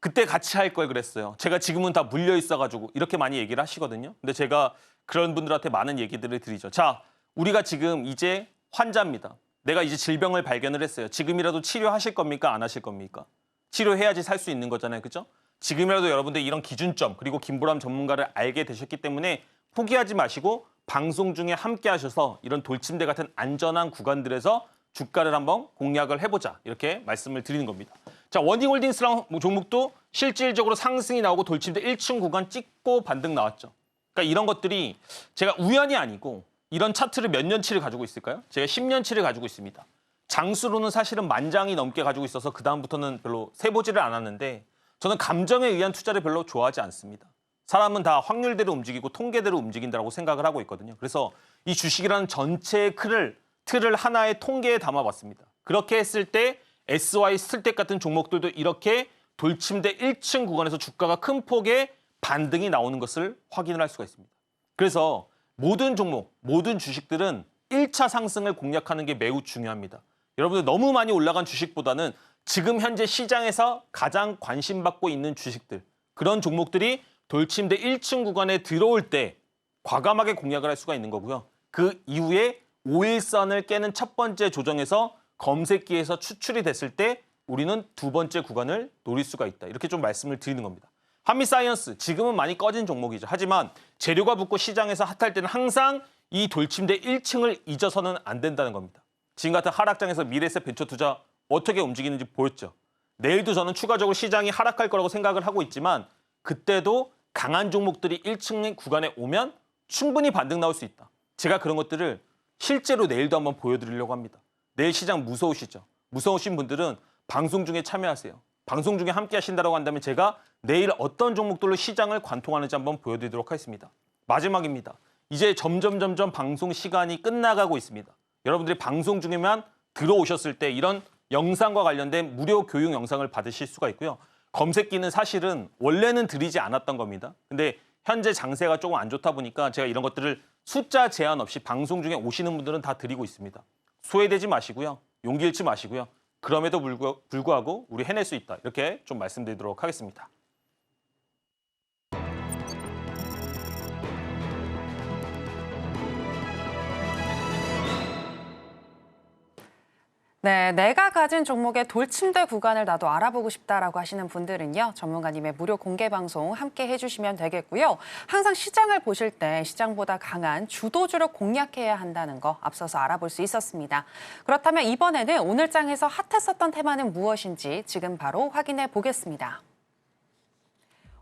그때 같이 할 걸 그랬어요. 제가 지금은 다 물려 있어가지고 이렇게 많이 얘기를 하시거든요. 근데 제가 그런 분들한테 많은 얘기들을 드리죠. 자, 우리가 지금 이제 환자입니다. 내가 이제 질병을 발견을 했어요. 지금이라도 치료하실 겁니까? 안 하실 겁니까? 치료해야지 살 수 있는 거잖아요. 그죠? 지금이라도 여러분들 이런 기준점 그리고 김보람 전문가를 알게 되셨기 때문에 포기하지 마시고 방송 중에 함께 하셔서 이런 돌침대 같은 안전한 구간들에서 주가를 한번 공략을 해보자. 이렇게 말씀을 드리는 겁니다. 자, 원희홀딩스랑 종목도 실질적으로 상승이 나오고 돌침대 1층 구간 찍고 반등 나왔죠. 그러니까 이런 것들이 제가 우연이 아니고 이런 차트를 몇 년치를 가지고 있을까요? 제가 10년치를 가지고 있습니다. 장수로는 사실은 10,000장이 넘게 가지고 있어서 그다음부터는 별로 세보지를 않았는데 저는 감정에 의한 투자를 별로 좋아하지 않습니다. 사람은 다 확률대로 움직이고 통계대로 움직인다고 생각을 하고 있거든요. 그래서 이 주식이라는 전체의 틀을 하나의 통계에 담아봤습니다. 그렇게 했을 때 SY 스틸텍 같은 종목들도 이렇게 돌침대 1층 구간에서 주가가 큰 폭의 반등이 나오는 것을 확인을 할 수가 있습니다. 그래서 모든 종목, 모든 주식들은 1차 상승을 공략하는 게 매우 중요합니다. 여러분들 너무 많이 올라간 주식보다는 지금 현재 시장에서 가장 관심받고 있는 주식들, 그런 종목들이 돌침대 1층 구간에 들어올 때 과감하게 공략을 할 수가 있는 거고요. 그 이후에 5일선을 깨는 첫 번째 조정에서 검색기에서 추출이 됐을 때 우리는 두 번째 구간을 노릴 수가 있다. 이렇게 좀 말씀을 드리는 겁니다. 한미사이언스, 지금은 많이 꺼진 종목이죠. 하지만 재료가 붙고 시장에서 핫할 때는 항상 이 돌침대 1층을 잊어서는 안 된다는 겁니다. 지금 같은 하락장에서 미래에셋 벤처 투자 어떻게 움직이는지 보였죠. 내일도 저는 추가적으로 시장이 하락할 거라고 생각을 하고 있지만 그때도 강한 종목들이 1층 구간에 오면 충분히 반등 나올 수 있다. 제가 그런 것들을 실제로 내일도 한번 보여드리려고 합니다. 내일 시장 무서우시죠? 무서우신 분들은 방송 중에 참여하세요. 방송 중에 함께 하신다고 한다면 제가 내일 어떤 종목들로 시장을 관통하는지 한번 보여드리도록 하겠습니다. 마지막입니다. 이제 점점 방송 시간이 끝나가고 있습니다. 여러분들이 방송 중에만 들어오셨을 때 이런 영상과 관련된 무료 교육 영상을 받으실 수가 있고요. 검색기는 사실은 원래는 드리지 않았던 겁니다. 근데 현재 장세가 조금 안 좋다 보니까 제가 이런 것들을 숫자 제한 없이 방송 중에 오시는 분들은 다 드리고 있습니다. 소외되지 마시고요. 용기 잃지 마시고요. 그럼에도 불구하고 우리 해낼 수 있다. 이렇게 좀 말씀드리도록 하겠습니다. 네, 내가 가진 종목의 돌침대 구간을 나도 알아보고 싶다라고 하시는 분들은요. 전문가님의 무료 공개 방송 함께 해주시면 되겠고요. 항상 시장을 보실 때 시장보다 강한 주도주를 공략해야 한다는 거 앞서서 알아볼 수 있었습니다. 그렇다면 이번에는 오늘 장에서 핫했었던 테마는 무엇인지 지금 바로 확인해 보겠습니다.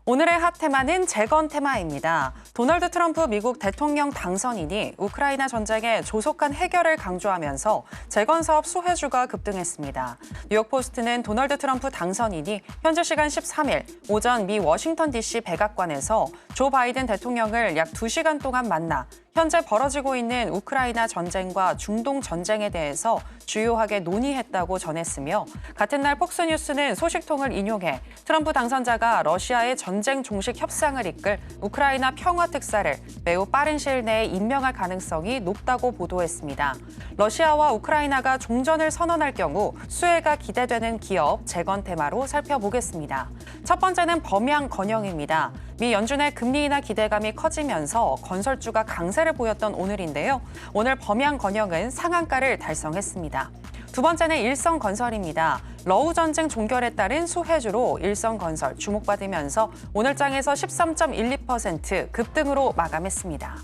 오늘의 핫 테마는 재건 테마입니다. 도널드 트럼프 미국 대통령 당선인이 우크라이나 전쟁의 조속한 해결을 강조하면서 재건 사업 수혜주가 급등했습니다. 뉴욕포스트는 도널드 트럼프 당선인이 현재 시간 13일 오전 미 워싱턴 DC 백악관에서 조 바이든 대통령을 약 2시간 동안 만나 현재 벌어지고 있는 우크라이나 전쟁과 중동 전쟁에 대해서 주요하게 논의했다고 전했으며 같은 날 폭스뉴스는 소식통을 인용해 트럼프 당선자가 러시아의 전쟁 종식 협상을 이끌 우크라이나 평화 특사를 매우 빠른 시일 내에 임명할 가능성이 높다고 보도했습니다. 러시아와 우크라이나가 종전을 선언할 경우 수혜가 기대되는 기업 재건 테마로 살펴보겠습니다. 첫 번째는 범양 건영입니다. 미 연준의 금리 인하 기대감이 커지면서 건설주가 강세를 보였던 오늘인데요. 오늘 범양 건영은 상한가를 달성했습니다. 두 번째는 일성건설입니다. 러우 전쟁 종결에 따른 수혜주로 일성건설 주목받으면서 오늘 장에서 13.12% 급등으로 마감했습니다.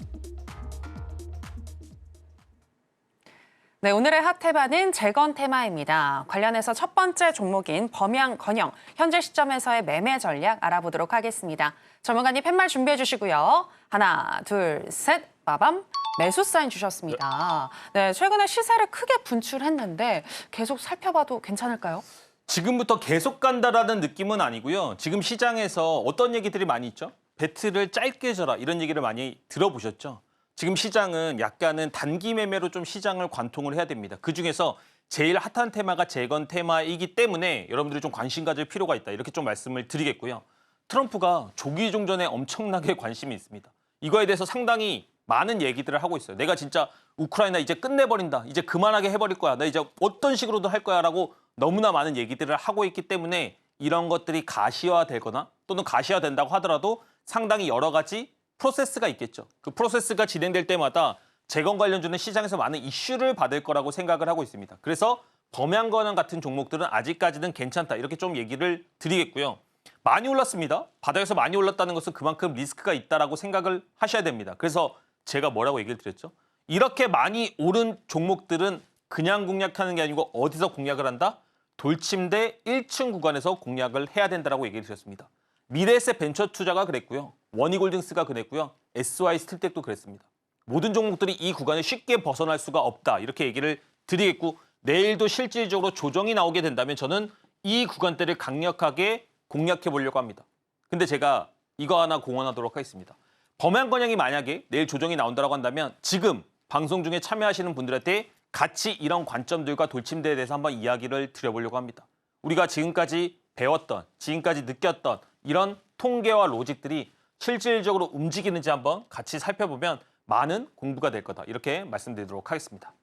네, 오늘의 핫 테마는 재건 테마입니다. 관련해서 첫 번째 종목인 범양 건영, 현재 시점에서의 매매 전략 알아보도록 하겠습니다. 전문가님 팻말 준비해 주시고요. 하나, 둘, 셋, 빠밤. 매수 사인 주셨습니다. 네, 최근에 시세를 크게 분출했는데 계속 살펴봐도 괜찮을까요? 지금부터 계속 간다라는 느낌은 아니고요. 지금 시장에서 어떤 얘기들이 많이 있죠? 배트를 짧게 져라 이런 얘기를 많이 들어보셨죠? 지금 시장은 약간은 단기 매매로 좀 시장을 관통을 해야 됩니다. 그중에서 제일 핫한 테마가 재건 테마이기 때문에 여러분들이 좀 관심 가질 필요가 있다. 이렇게 좀 말씀을 드리겠고요. 트럼프가 조기 종전에 엄청나게 관심이 있습니다. 이거에 대해서 상당히 많은 얘기들을 하고 있어요. 내가 진짜 우크라이나 이제 끝내버린다. 이제 그만하게 해버릴 거야. 나 이제 어떤 식으로든 할 거야 라고 너무나 많은 얘기들을 하고 있기 때문에 이런 것들이 가시화되거나 또는 가시화된다고 하더라도 상당히 여러 가지 프로세스가 있겠죠. 그 프로세스가 진행될 때마다 재건 관련주는 시장에서 많은 이슈를 받을 거라고 생각을 하고 있습니다. 그래서 범양건영 같은 종목들은 아직까지는 괜찮다. 이렇게 좀 얘기를 드리겠고요. 많이 올랐습니다. 바닥에서 많이 올랐다는 것은 그만큼 리스크가 있다라고 생각을 하셔야 됩니다. 그래서 제가 뭐라고 얘기를 드렸죠? 이렇게 많이 오른 종목들은 그냥 공략하는 게 아니고 어디서 공략을 한다? 돌침대 1층 구간에서 공략을 해야 된다라고 얘기를 드렸습니다. 미래에셋 벤처 투자가 그랬고요. 원희골딩스가 그랬고요. SY 스틸텍도 그랬습니다. 모든 종목들이 이 구간을 쉽게 벗어날 수가 없다. 이렇게 얘기를 드리겠고 내일도 실질적으로 조정이 나오게 된다면 저는 이 구간대를 강력하게 공략해 보려고 합니다. 근데 제가 이거 하나 공언하도록 하겠습니다. 범양건영이 만약에 내일 조정이 나온다고 한다면 지금 방송 중에 참여하시는 분들한테 같이 이런 관점들과 돌침대에 대해서 한번 이야기를 드려보려고 합니다. 우리가 지금까지 배웠던, 지금까지 느꼈던 이런 통계와 로직들이 실질적으로 움직이는지 한번 같이 살펴보면 많은 공부가 될 거다. 이렇게 말씀드리도록 하겠습니다.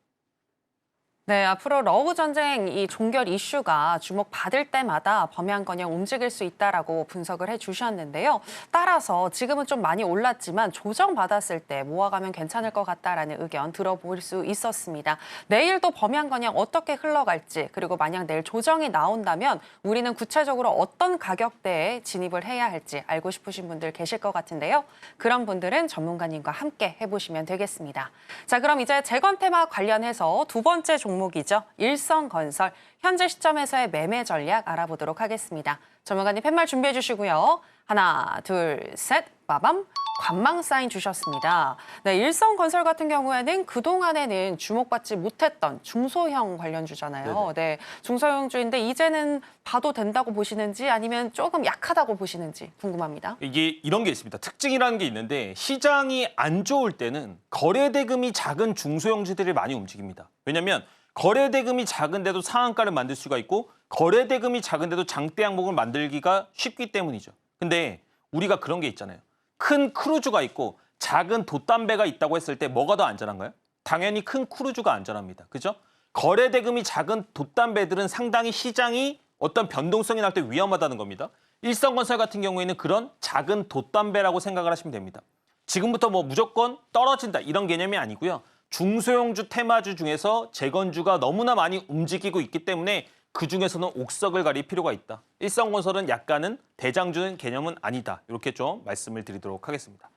네, 앞으로 러우 전쟁 이 종결 이슈가 주목받을 때마다 범양건영 움직일 수 있다라고 분석을 해주셨는데요. 따라서 지금은 좀 많이 올랐지만 조정받았을 때 모아가면 괜찮을 것 같다라는 의견 들어볼 수 있었습니다. 내일도 범양건영 어떻게 흘러갈지 그리고 만약 내일 조정이 나온다면 우리는 구체적으로 어떤 가격대에 진입을 해야 할지 알고 싶으신 분들 계실 것 같은데요. 그런 분들은 전문가님과 함께 해보시면 되겠습니다. 자, 그럼 이제 재건 테마 관련해서 두 번째 종목이죠. 일성건설. 현재 시점에서의 매매 전략 알아보도록 하겠습니다. 전문가님 팻말 준비해 주시고요. 하나, 둘, 셋, 빠밤. 관망 사인 주셨습니다. 네, 일성건설 같은 경우에는 그동안에는 주목받지 못했던 중소형 관련주잖아요. 네, 중소형주인데 이제는 봐도 된다고 보시는지 아니면 조금 약하다고 보시는지 궁금합니다. 이게 이런 게 있습니다. 특징이라는 게 있는데 시장이 안 좋을 때는 거래대금이 작은 중소형주들이 많이 움직입니다. 왜냐하면 거래대금이 작은데도 상한가를 만들 수가 있고 거래대금이 작은데도 장대 항목을 만들기가 쉽기 때문이죠. 근데 우리가 그런 게 있잖아요. 큰 크루즈가 있고 작은 돛담배가 있다고 했을 때 뭐가 더 안전한가요? 당연히 큰 크루즈가 안전합니다. 그죠? 거래대금이 작은 돛담배들은 상당히 시장이 어떤 변동성이 날 때 위험하다는 겁니다. 일성건설 같은 경우에는 그런 작은 돛담배라고 생각을 하시면 됩니다. 지금부터 뭐 무조건 떨어진다 이런 개념이 아니고요. 중소형주 테마주 중에서 재건주가 너무나 많이 움직이고 있기 때문에 그중에서는 옥석을 가릴 필요가 있다. 일성건설은 약간은 대장주는 개념은 아니다. 이렇게 좀 말씀을 드리도록 하겠습니다.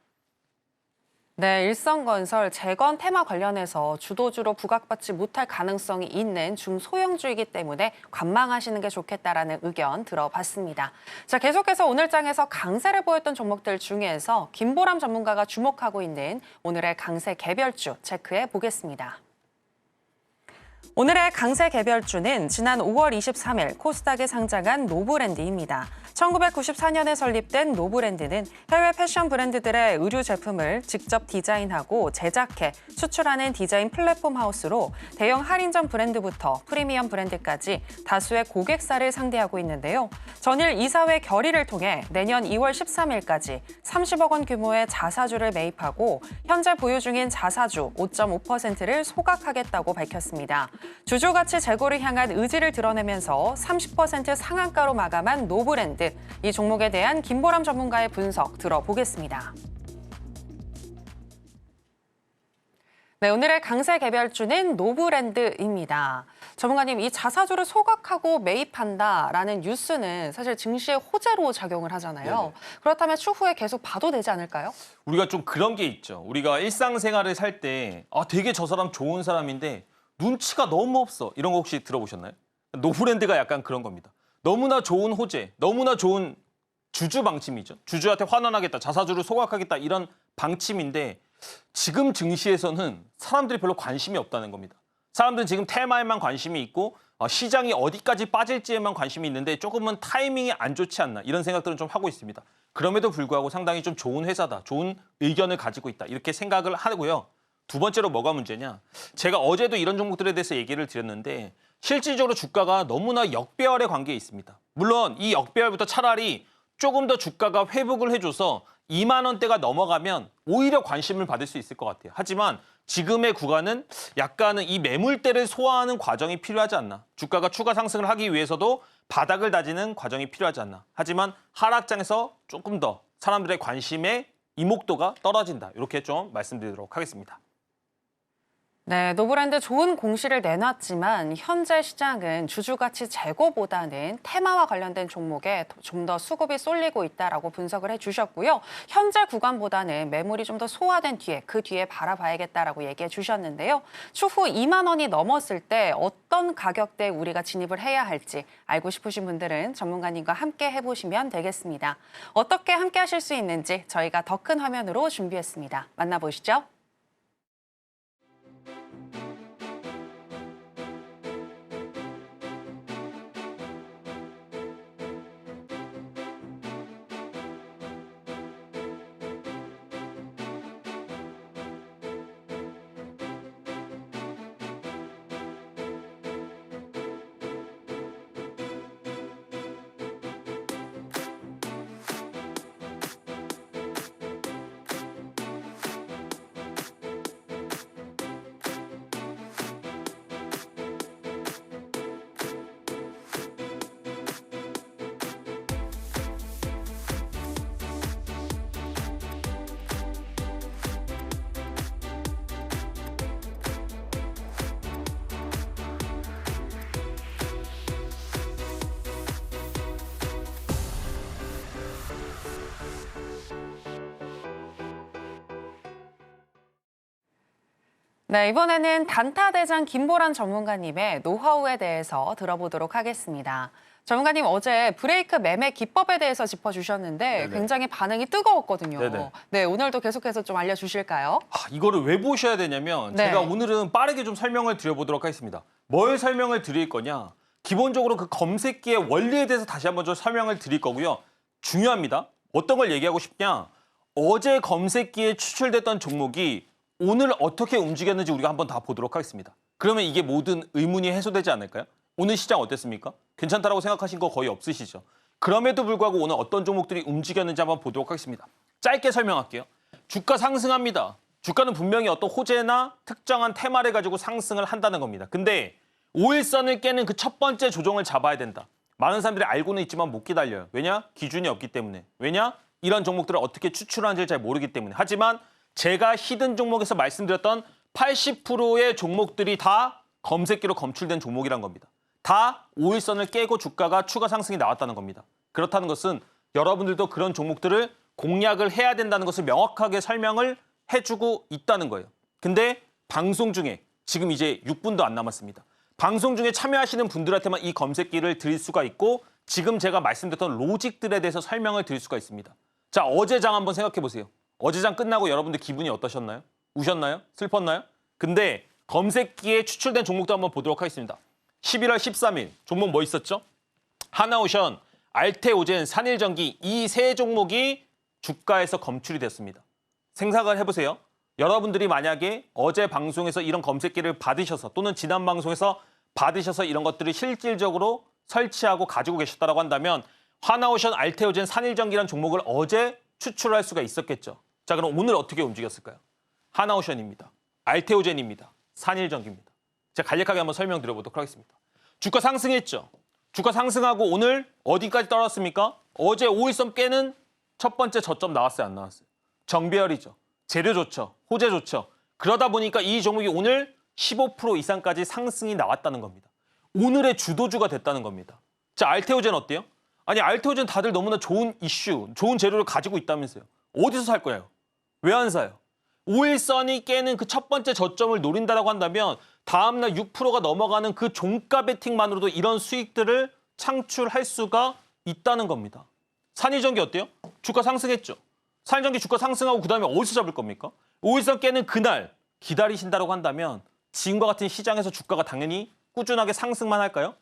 네, 일성건설 재건 테마 관련해서 주도주로 부각받지 못할 가능성이 있는 중소형주이기 때문에 관망하시는 게 좋겠다라는 의견 들어봤습니다. 자, 계속해서 오늘 장에서 강세를 보였던 종목들 중에서 김보람 전문가가 주목하고 있는 오늘의 강세 개별주 체크해 보겠습니다. 오늘의 강세 개별주는 지난 5월 23일 코스닥에 상장한 노브랜드입니다. 1994년에 설립된 노브랜드는 해외 패션 브랜드들의 의류 제품을 직접 디자인하고 제작해 수출하는 디자인 플랫폼 하우스로 대형 할인점 브랜드부터 프리미엄 브랜드까지 다수의 고객사를 상대하고 있는데요. 전일 이사회 결의를 통해 내년 2월 13일까지 30억 원 규모의 자사주를 매입하고 현재 보유 중인 자사주 5.5%를 소각하겠다고 밝혔습니다. 주주 가치 제고를 향한 의지를 드러내면서 30% 상한가로 마감한 노브랜드. 이 종목에 대한 김보람 전문가의 분석 들어보겠습니다. 네, 오늘의 강세 개별주는 노브랜드입니다. 전문가님, 이 자사주를 소각하고 매입한다라는 뉴스는 사실 증시의 호재로 작용을 하잖아요. 네네. 그렇다면 추후에 계속 봐도 되지 않을까요? 우리가 좀 그런 게 있죠. 우리가 일상생활을 살 때 되게 저 사람 좋은 사람인데 눈치가 너무 없어. 이런 거 혹시 들어보셨나요? 노브랜드가 약간 그런 겁니다. 너무나 좋은 호재, 너무나 좋은 주주 방침이죠. 주주한테 환원하겠다, 자사주를 소각하겠다 이런 방침인데 지금 증시에서는 사람들이 별로 관심이 없다는 겁니다. 사람들은 지금 테마에만 관심이 있고 시장이 어디까지 빠질지에만 관심이 있는데 조금은 타이밍이 안 좋지 않나 이런 생각들은 좀 하고 있습니다. 그럼에도 불구하고 상당히 좀 좋은 회사다, 좋은 의견을 가지고 있다 이렇게 생각을 하고요. 두 번째로 뭐가 문제냐? 제가 어제도 이런 종목들에 대해서 얘기를 드렸는데 실질적으로 주가가 너무나 역배열의 관계에 있습니다. 물론 이 역배열부터 차라리 조금 더 주가가 회복을 해줘서 2만 원대가 넘어가면 오히려 관심을 받을 수 있을 것 같아요. 하지만 지금의 구간은 약간은 이 매물대를 소화하는 과정이 필요하지 않나. 주가가 추가 상승을 하기 위해서도 바닥을 다지는 과정이 필요하지 않나. 하지만 하락장에서 조금 더 사람들의 관심의 이목도가 떨어진다. 이렇게 좀 말씀드리도록 하겠습니다. 네, 노브랜드 좋은 공시를 내놨지만 현재 시장은 주주가치 재고보다는 테마와 관련된 종목에 좀 더 수급이 쏠리고 있다라고 분석을 해주셨고요. 현재 구간보다는 매물이 좀 더 소화된 뒤에 그 뒤에 바라봐야겠다라고 얘기해 주셨는데요. 추후 2만 원이 넘었을 때 어떤 가격대에 우리가 진입을 해야 할지 알고 싶으신 분들은 전문가님과 함께 해보시면 되겠습니다. 어떻게 함께 하실 수 있는지 저희가 더 큰 화면으로 준비했습니다. 만나보시죠. 네, 이번에는 단타대장 김보란 전문가님의 노하우에 대해서 들어보도록 하겠습니다. 전문가님 어제 브레이크 매매 기법에 대해서 짚어주셨는데 네네. 굉장히 반응이 뜨거웠거든요. 네네. 네, 오늘도 계속해서 좀 알려주실까요? 이거를 왜 보셔야 되냐면 네. 제가 오늘은 빠르게 좀 설명을 드려보도록 하겠습니다. 뭘 설명을 드릴 거냐? 기본적으로 그 검색기의 원리에 대해서 다시 한번 좀 설명을 드릴 거고요. 중요합니다. 어떤 걸 얘기하고 싶냐? 어제 검색기에 추출됐던 종목이 오늘 어떻게 움직였는지 우리가 한번 다 보도록 하겠습니다. 그러면 이게 모든 의문이 해소되지 않을까요? 오늘 시장 어땠습니까? 괜찮다라고 생각하신 거 거의 없으시죠? 그럼에도 불구하고 오늘 어떤 종목들이 움직였는지 한번 보도록 하겠습니다. 짧게 설명할게요. 주가 상승합니다. 주가는 분명히 어떤 호재나 특정한 테마를 가지고 상승을 한다는 겁니다. 근데 5일선을 깨는 그 첫 번째 조정을 잡아야 된다. 많은 사람들이 알고는 있지만 못 기다려요. 왜냐? 기준이 없기 때문에. 왜냐? 이런 종목들을 어떻게 추출하는지를 잘 모르기 때문에. 하지만 제가 히든 종목에서 말씀드렸던 80%의 종목들이 다 검색기로 검출된 종목이란 겁니다. 다 5일선을 깨고 주가가 추가 상승이 나왔다는 겁니다. 그렇다는 것은 여러분들도 그런 종목들을 공략을 해야 된다는 것을 명확하게 설명을 해주고 있다는 거예요. 근데 방송 중에 지금 이제 6분도 안 남았습니다. 방송 중에 참여하시는 분들한테만 이 검색기를 드릴 수가 있고 지금 제가 말씀드렸던 로직들에 대해서 설명을 드릴 수가 있습니다. 자, 어제 장 한번 생각해 보세요. 어제 장 끝나고 여러분들 기분이 어떠셨나요? 우셨나요? 슬펐나요? 근데 검색기에 추출된 종목도 한번 보도록 하겠습니다. 11월 13일 종목 뭐 있었죠? 하나오션, 알테오젠, 산일전기 이 세 종목이 주가에서 검출이 됐습니다. 생각을 해보세요. 여러분들이 만약에 어제 방송에서 이런 검색기를 받으셔서 또는 지난 방송에서 받으셔서 이런 것들을 실질적으로 설치하고 가지고 계셨다고 한다면 하나오션, 알테오젠, 산일전기라는 종목을 어제 추출할 수가 있었겠죠. 자, 그럼 오늘 어떻게 움직였을까요? 하나오션입니다. 알테오젠입니다. 산일전기입니다. 제가 간략하게 한번 설명드려보도록 하겠습니다. 주가 상승했죠. 주가 상승하고 오늘 어디까지 떨어졌습니까? 어제 5일선 깨는 첫 번째 저점 나왔어요, 안 나왔어요? 정배열이죠. 재료 좋죠. 호재 좋죠. 그러다 보니까 이 종목이 오늘 15% 이상까지 상승이 나왔다는 겁니다. 오늘의 주도주가 됐다는 겁니다. 자, 알테오젠 어때요? 아니, 알테오젠 다들 너무나 좋은 이슈, 좋은 재료를 가지고 있다면서요. 어디서 살 거예요? 왜 안 사요? 5일선이 깨는 그 첫 번째 저점을 노린다고 한다면 다음날 6%가 넘어가는 그 종가 베팅만으로도 이런 수익들을 창출할 수가 있다는 겁니다. 산일전기 어때요? 주가 상승했죠. 산일전기 주가 상승하고 그다음에 어디서 잡을 겁니까? 5일선 깨는 그날 기다리신다고 한다면 지금과 같은 시장에서 주가가 당연히 꾸준하게 상승만 할까요?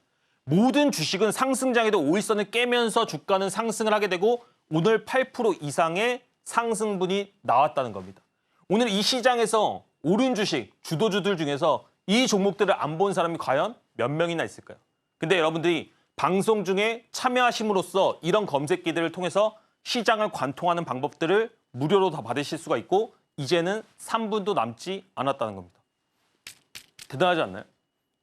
모든 주식은 상승장에도 5일선을 깨면서 주가는 상승을 하게 되고 오늘 8% 이상의 상승분이 나왔다는 겁니다. 오늘 이 시장에서 오른 주식, 주도주들 중에서 이 종목들을 안 본 사람이 과연 몇 명이나 있을까요? 근데 여러분들이 방송 중에 참여하심으로써 이런 검색기들을 통해서 시장을 관통하는 방법들을 무료로 다 받으실 수가 있고 이제는 3분도 남지 않았다는 겁니다. 대단하지 않나요?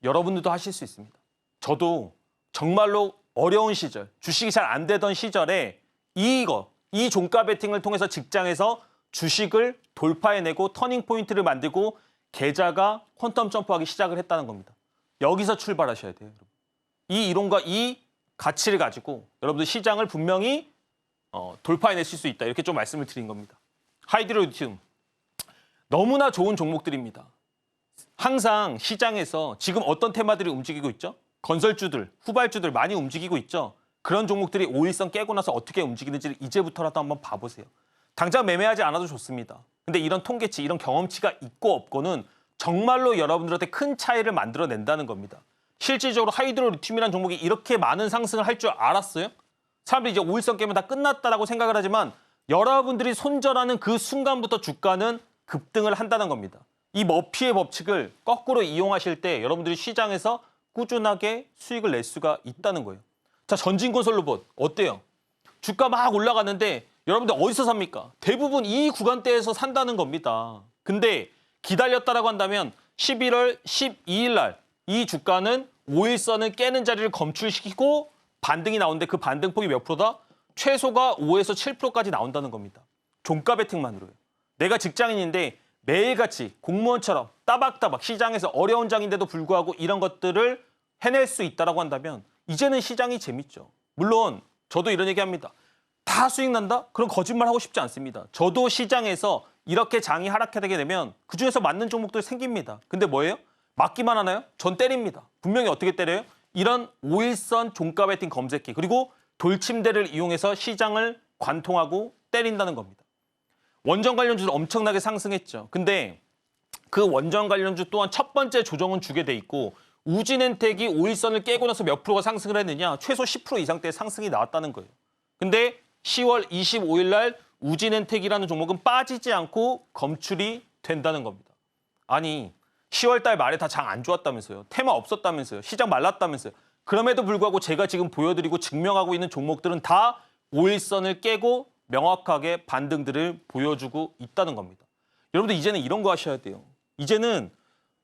여러분들도 하실 수 있습니다. 저도 정말로 어려운 시절, 주식이 잘 안 되던 시절에 이 종가 베팅을 통해서 직장에서 주식을 돌파해내고 터닝포인트를 만들고 계좌가 퀀텀 점프하기 시작을 했다는 겁니다. 여기서 출발하셔야 돼요. 여러분. 이 이론과 이 가치를 가지고 여러분들 시장을 분명히 돌파해내실 수 있다. 이렇게 좀 말씀을 드린 겁니다. 하이드로리튬 너무나 좋은 종목들입니다. 항상 시장에서 지금 어떤 테마들이 움직이고 있죠? 건설주들, 후발주들 많이 움직이고 있죠. 그런 종목들이 5일선 깨고 나서 어떻게 움직이는지를 이제부터라도 한번 봐보세요. 당장 매매하지 않아도 좋습니다. 근데 이런 통계치, 이런 경험치가 있고 없고는 정말로 여러분들한테 큰 차이를 만들어낸다는 겁니다. 실질적으로 하이드로리튬이라는 종목이 이렇게 많은 상승을 할 줄 알았어요? 사람들이 이제 5일선 깨면 다 끝났다라고 생각을 하지만 여러분들이 손절하는 그 순간부터 주가는 급등을 한다는 겁니다. 이 머피의 법칙을 거꾸로 이용하실 때 여러분들이 시장에서 꾸준하게 수익을 낼 수가 있다는 거예요. 자, 전진건설로봇 어때요? 주가 막 올라갔는데 여러분들 어디서 삽니까? 대부분 이 구간대에서 산다는 겁니다. 근데 기다렸다라고 한다면 11월 12일 날 이 주가는 5일선을 깨는 자리를 검출시키고 반등이 나오는데 그 반등폭이 몇 프로다? 최소가 5에서 7%까지 나온다는 겁니다. 종가 베팅만으로요. 내가 직장인인데 매일같이 공무원처럼 따박따박 시장에서 어려운 장인데도 불구하고 이런 것들을 해낼 수 있다라고 한다면 이제는 시장이 재밌죠. 물론 저도 이런 얘기합니다. 다 수익 난다? 그럼 거짓말하고 싶지 않습니다. 저도 시장에서 이렇게 장이 하락하게 되면 그중에서 맞는 종목들 생깁니다. 근데 뭐예요? 맞기만 하나요? 전 때립니다. 분명히 어떻게 때려요? 이런 5일선 종가 베팅 검색기 그리고 돌침대를 이용해서 시장을 관통하고 때린다는 겁니다. 원전 관련주도 엄청나게 상승했죠. 근데 그 원전 관련주 또한 첫 번째 조정은 주게 돼 있고 우진엔텍이 5일선을 깨고 나서 몇 프로가 상승을 했느냐? 최소 10% 이상대의 상승이 나왔다는 거예요. 근데 10월 25일 날 우진엔텍이라는 종목은 빠지지 않고 검출이 된다는 겁니다. 아니 10월 달 말에 다 장 안 좋았다면서요. 테마 없었다면서요. 시장 말랐다면서요. 그럼에도 불구하고 제가 지금 보여드리고 증명하고 있는 종목들은 다 5일선을 깨고 명확하게 반등들을 보여주고 있다는 겁니다. 여러분들 이제는 이런 거 하셔야 돼요. 이제는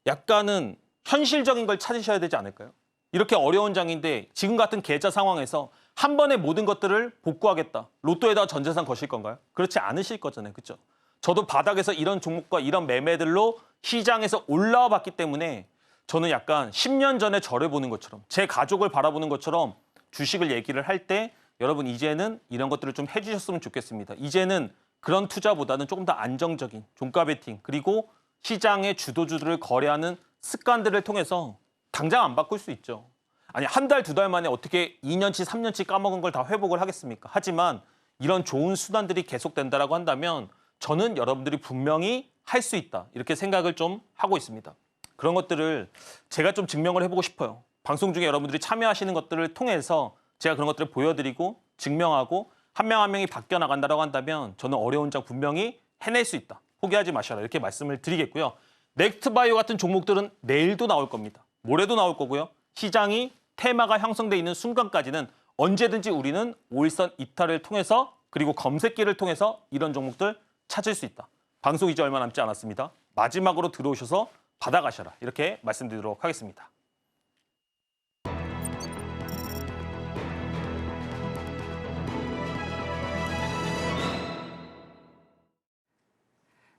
약간은 현실적인 걸 찾으셔야 되지 않을까요? 이렇게 어려운 장인데 지금 같은 계좌 상황에서 한 번에 모든 것들을 복구하겠다. 로또에다 전 재산 거실 건가요? 그렇지 않으실 거잖아요. 그렇죠? 저도 바닥에서 이런 종목과 이런 매매들로 시장에서 올라와 봤기 때문에 저는 약간 10년 전에 저를 보는 것처럼 제 가족을 바라보는 것처럼 주식을 얘기를 할 때 여러분 이제는 이런 것들을 좀 해주셨으면 좋겠습니다. 이제는 그런 투자보다는 조금 더 안정적인 종가 베팅 그리고 시장의 주도주들을 거래하는 습관들을 통해서 당장 안 바꿀 수 있죠. 아니 한 달, 두 달 만에 어떻게 2년치, 3년치 까먹은 걸 다 회복을 하겠습니까? 하지만 이런 좋은 수단들이 계속된다라고 한다면 저는 여러분들이 분명히 할 수 있다. 이렇게 생각을 좀 하고 있습니다. 그런 것들을 제가 좀 증명을 해보고 싶어요. 방송 중에 여러분들이 참여하시는 것들을 통해서 제가 그런 것들을 보여드리고 증명하고 한 명 한 명이 바뀌어 나간다라고 한다면 저는 어려운 장 분명히 해낼 수 있다. 포기하지 마셔라. 이렇게 말씀을 드리겠고요. 넥스트바이오 같은 종목들은 내일도 나올 겁니다. 모레도 나올 거고요. 시장이 테마가 형성돼 있는 순간까지는 언제든지 우리는 5일선 이탈을 통해서 그리고 검색기를 통해서 이런 종목들 찾을 수 있다. 방송 이제 얼마 남지 않았습니다. 마지막으로 들어오셔서 받아가셔라. 이렇게 말씀드리도록 하겠습니다.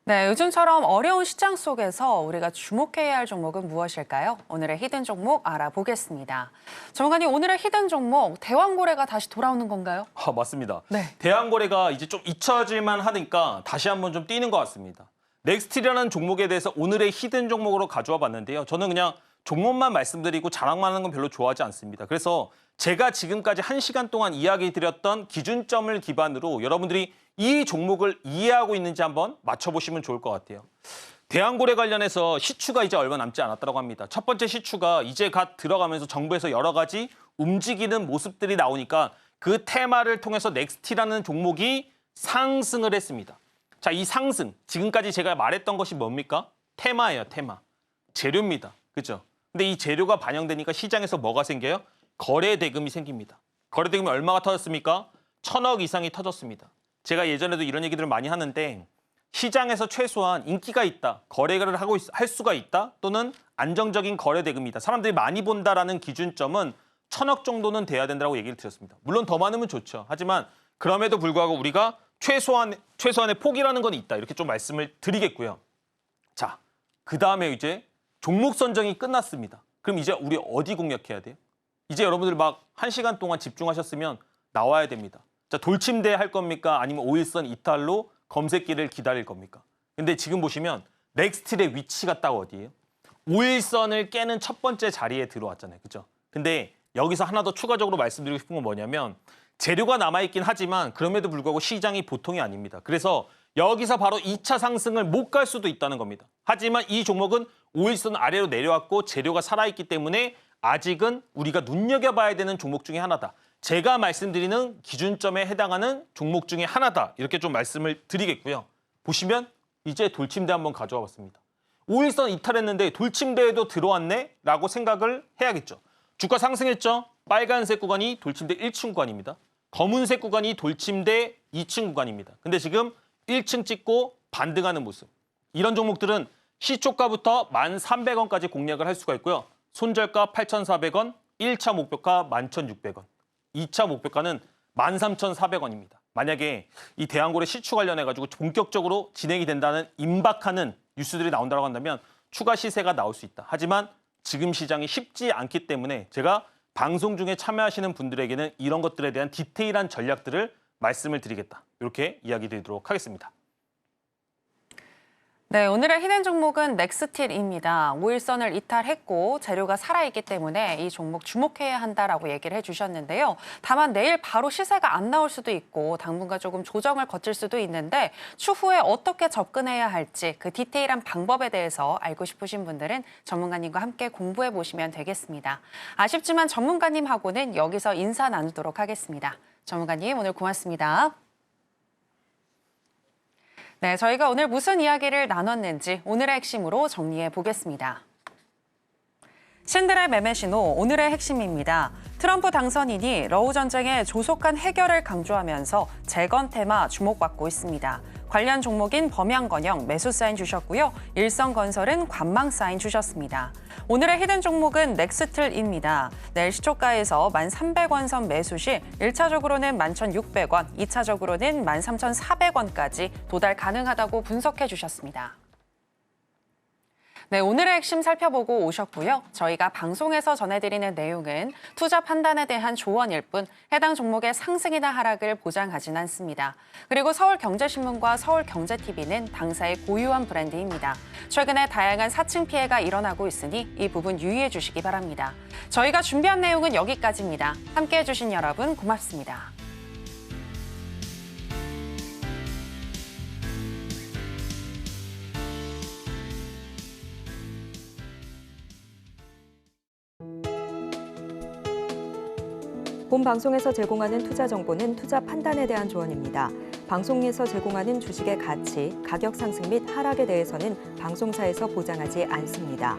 네, 요즘처럼 어려운 시장 속에서 우리가 주목해야 할 종목은 무엇일까요? 오늘의 히든 종목 알아보겠습니다. 전문가님, 오늘의 히든 종목 대왕고래가 다시 돌아오는 건가요? 맞습니다. 네. 대왕거래가 이제 좀 잊혀질만 하니까 다시 한번 좀 뛰는 것 같습니다. 넥스트라는 종목에 대해서 오늘의 히든 종목으로 가져와 봤는데요. 저는 그냥 종목만 말씀드리고 자랑만 하는 건 별로 좋아하지 않습니다. 그래서 제가 지금까지 1시간 동안 이야기 드렸던 기준점을 기반으로 여러분들이 이 종목을 이해하고 있는지 한번 맞춰보시면 좋을 것 같아요. 대왕고래 관련해서 시추가 이제 얼마 남지 않았다고 합니다. 첫 번째 시추가 이제 갓 들어가면서 정부에서 여러 가지 움직이는 모습들이 나오니까 그 테마를 통해서 넥스티라는 종목이 상승을 했습니다. 자, 이 상승, 지금까지 제가 말했던 것이 뭡니까? 테마예요, 테마. 재료입니다. 그죠? 근데 이 재료가 반영되니까 시장에서 뭐가 생겨요? 거래 대금이 생깁니다. 거래 대금이 얼마가 터졌습니까? 1,000억 이상이 터졌습니다. 제가 예전에도 이런 얘기들을 많이 하는데 시장에서 최소한 인기가 있다, 거래를 할 수가 있다, 또는 안정적인 거래 대금이다. 사람들이 많이 본다라는 기준점은 1,000억 정도는 돼야 된다고 얘기를 드렸습니다. 물론 더 많으면 좋죠. 하지만 그럼에도 불구하고 우리가 최소한의 폭이라는 건 있다. 이렇게 좀 말씀을 드리겠고요. 자, 그 다음에 이제 종목 선정이 끝났습니다. 그럼 이제 우리 어디 공략해야 돼요? 이제 여러분들 막 1시간 동안 집중하셨으면 나와야 됩니다. 자, 돌침대 할 겁니까? 아니면 5일선 이탈로 검색기를 기다릴 겁니까? 근데 지금 보시면 넥스트의 위치가 딱 어디예요? 5일선을 깨는 첫 번째 자리에 들어왔잖아요. 그죠? 근데 여기서 하나 더 추가적으로 말씀드리고 싶은 건 뭐냐면 재료가 남아있긴 하지만 그럼에도 불구하고 시장이 보통이 아닙니다. 그래서 여기서 바로 2차 상승을 못 갈 수도 있다는 겁니다. 하지만 이 종목은 5일선 아래로 내려왔고 재료가 살아있기 때문에 아직은 우리가 눈여겨봐야 되는 종목 중에 하나다. 제가 말씀드리는 기준점에 해당하는 종목 중에 하나다. 이렇게 좀 말씀을 드리겠고요. 보시면 이제 돌침대 한번 가져와 봤습니다. 5일선 이탈했는데 돌침대에도 들어왔네? 라고 생각을 해야겠죠. 주가 상승했죠? 빨간색 구간이 돌침대 1층 구간입니다. 검은색 구간이 돌침대 2층 구간입니다. 근데 지금 1층 찍고 반등하는 모습. 이런 종목들은 시초가부터 1,300원까지 공략을 할 수가 있고요. 손절가 8,400원, 1차 목표가 11,600원. 2차 목표가는 13,400원입니다. 만약에 이 대왕고래 시추 관련해가지고 본격적으로 진행이 된다는 임박하는 뉴스들이 나온다고 한다면 추가 시세가 나올 수 있다. 하지만 지금 시장이 쉽지 않기 때문에 제가 방송 중에 참여하시는 분들에게는 이런 것들에 대한 디테일한 전략들을 말씀을 드리겠다. 이렇게 이야기 드리도록 하겠습니다. 네, 오늘의 히든 종목은 넥스틸입니다. 5일선을 이탈했고 재료가 살아있기 때문에 이 종목 주목해야 한다라고 얘기를 해주셨는데요. 다만 내일 바로 시세가 안 나올 수도 있고 당분간 조금 조정을 거칠 수도 있는데 추후에 어떻게 접근해야 할지 그 디테일한 방법에 대해서 알고 싶으신 분들은 전문가님과 함께 공부해 보시면 되겠습니다. 아쉽지만 전문가님하고는 여기서 인사 나누도록 하겠습니다. 전문가님, 오늘 고맙습니다. 네, 저희가 오늘 무슨 이야기를 나눴는지 오늘의 핵심으로 정리해 보겠습니다. 신들의 매매 신호, 오늘의 핵심입니다. 트럼프 당선인이 러우 전쟁의 조속한 해결을 강조하면서 재건 테마 주목받고 있습니다. 관련 종목인 범양건영 매수 사인 주셨고요. 일성건설은 관망 사인 주셨습니다. 오늘의 히든 종목은 넥스틀입니다. 내일 시초가에서 1,300원 선 매수 시 1차적으로는 11,600원, 2차적으로는 13,400원까지 도달 가능하다고 분석해 주셨습니다. 네, 오늘의 핵심 살펴보고 오셨고요. 저희가 방송에서 전해드리는 내용은 투자 판단에 대한 조언일 뿐 해당 종목의 상승이나 하락을 보장하진 않습니다. 그리고 서울경제신문과 서울경제TV는 당사의 고유한 브랜드입니다. 최근에 다양한 사칭 피해가 일어나고 있으니 이 부분 유의해 주시기 바랍니다. 저희가 준비한 내용은 여기까지입니다. 함께해 주신 여러분 고맙습니다. 본 방송에서 제공하는 투자 정보는 투자 판단에 대한 조언입니다. 방송에서 제공하는 주식의 가치, 가격 상승 및 하락에 대해서는 방송사에서 보장하지 않습니다.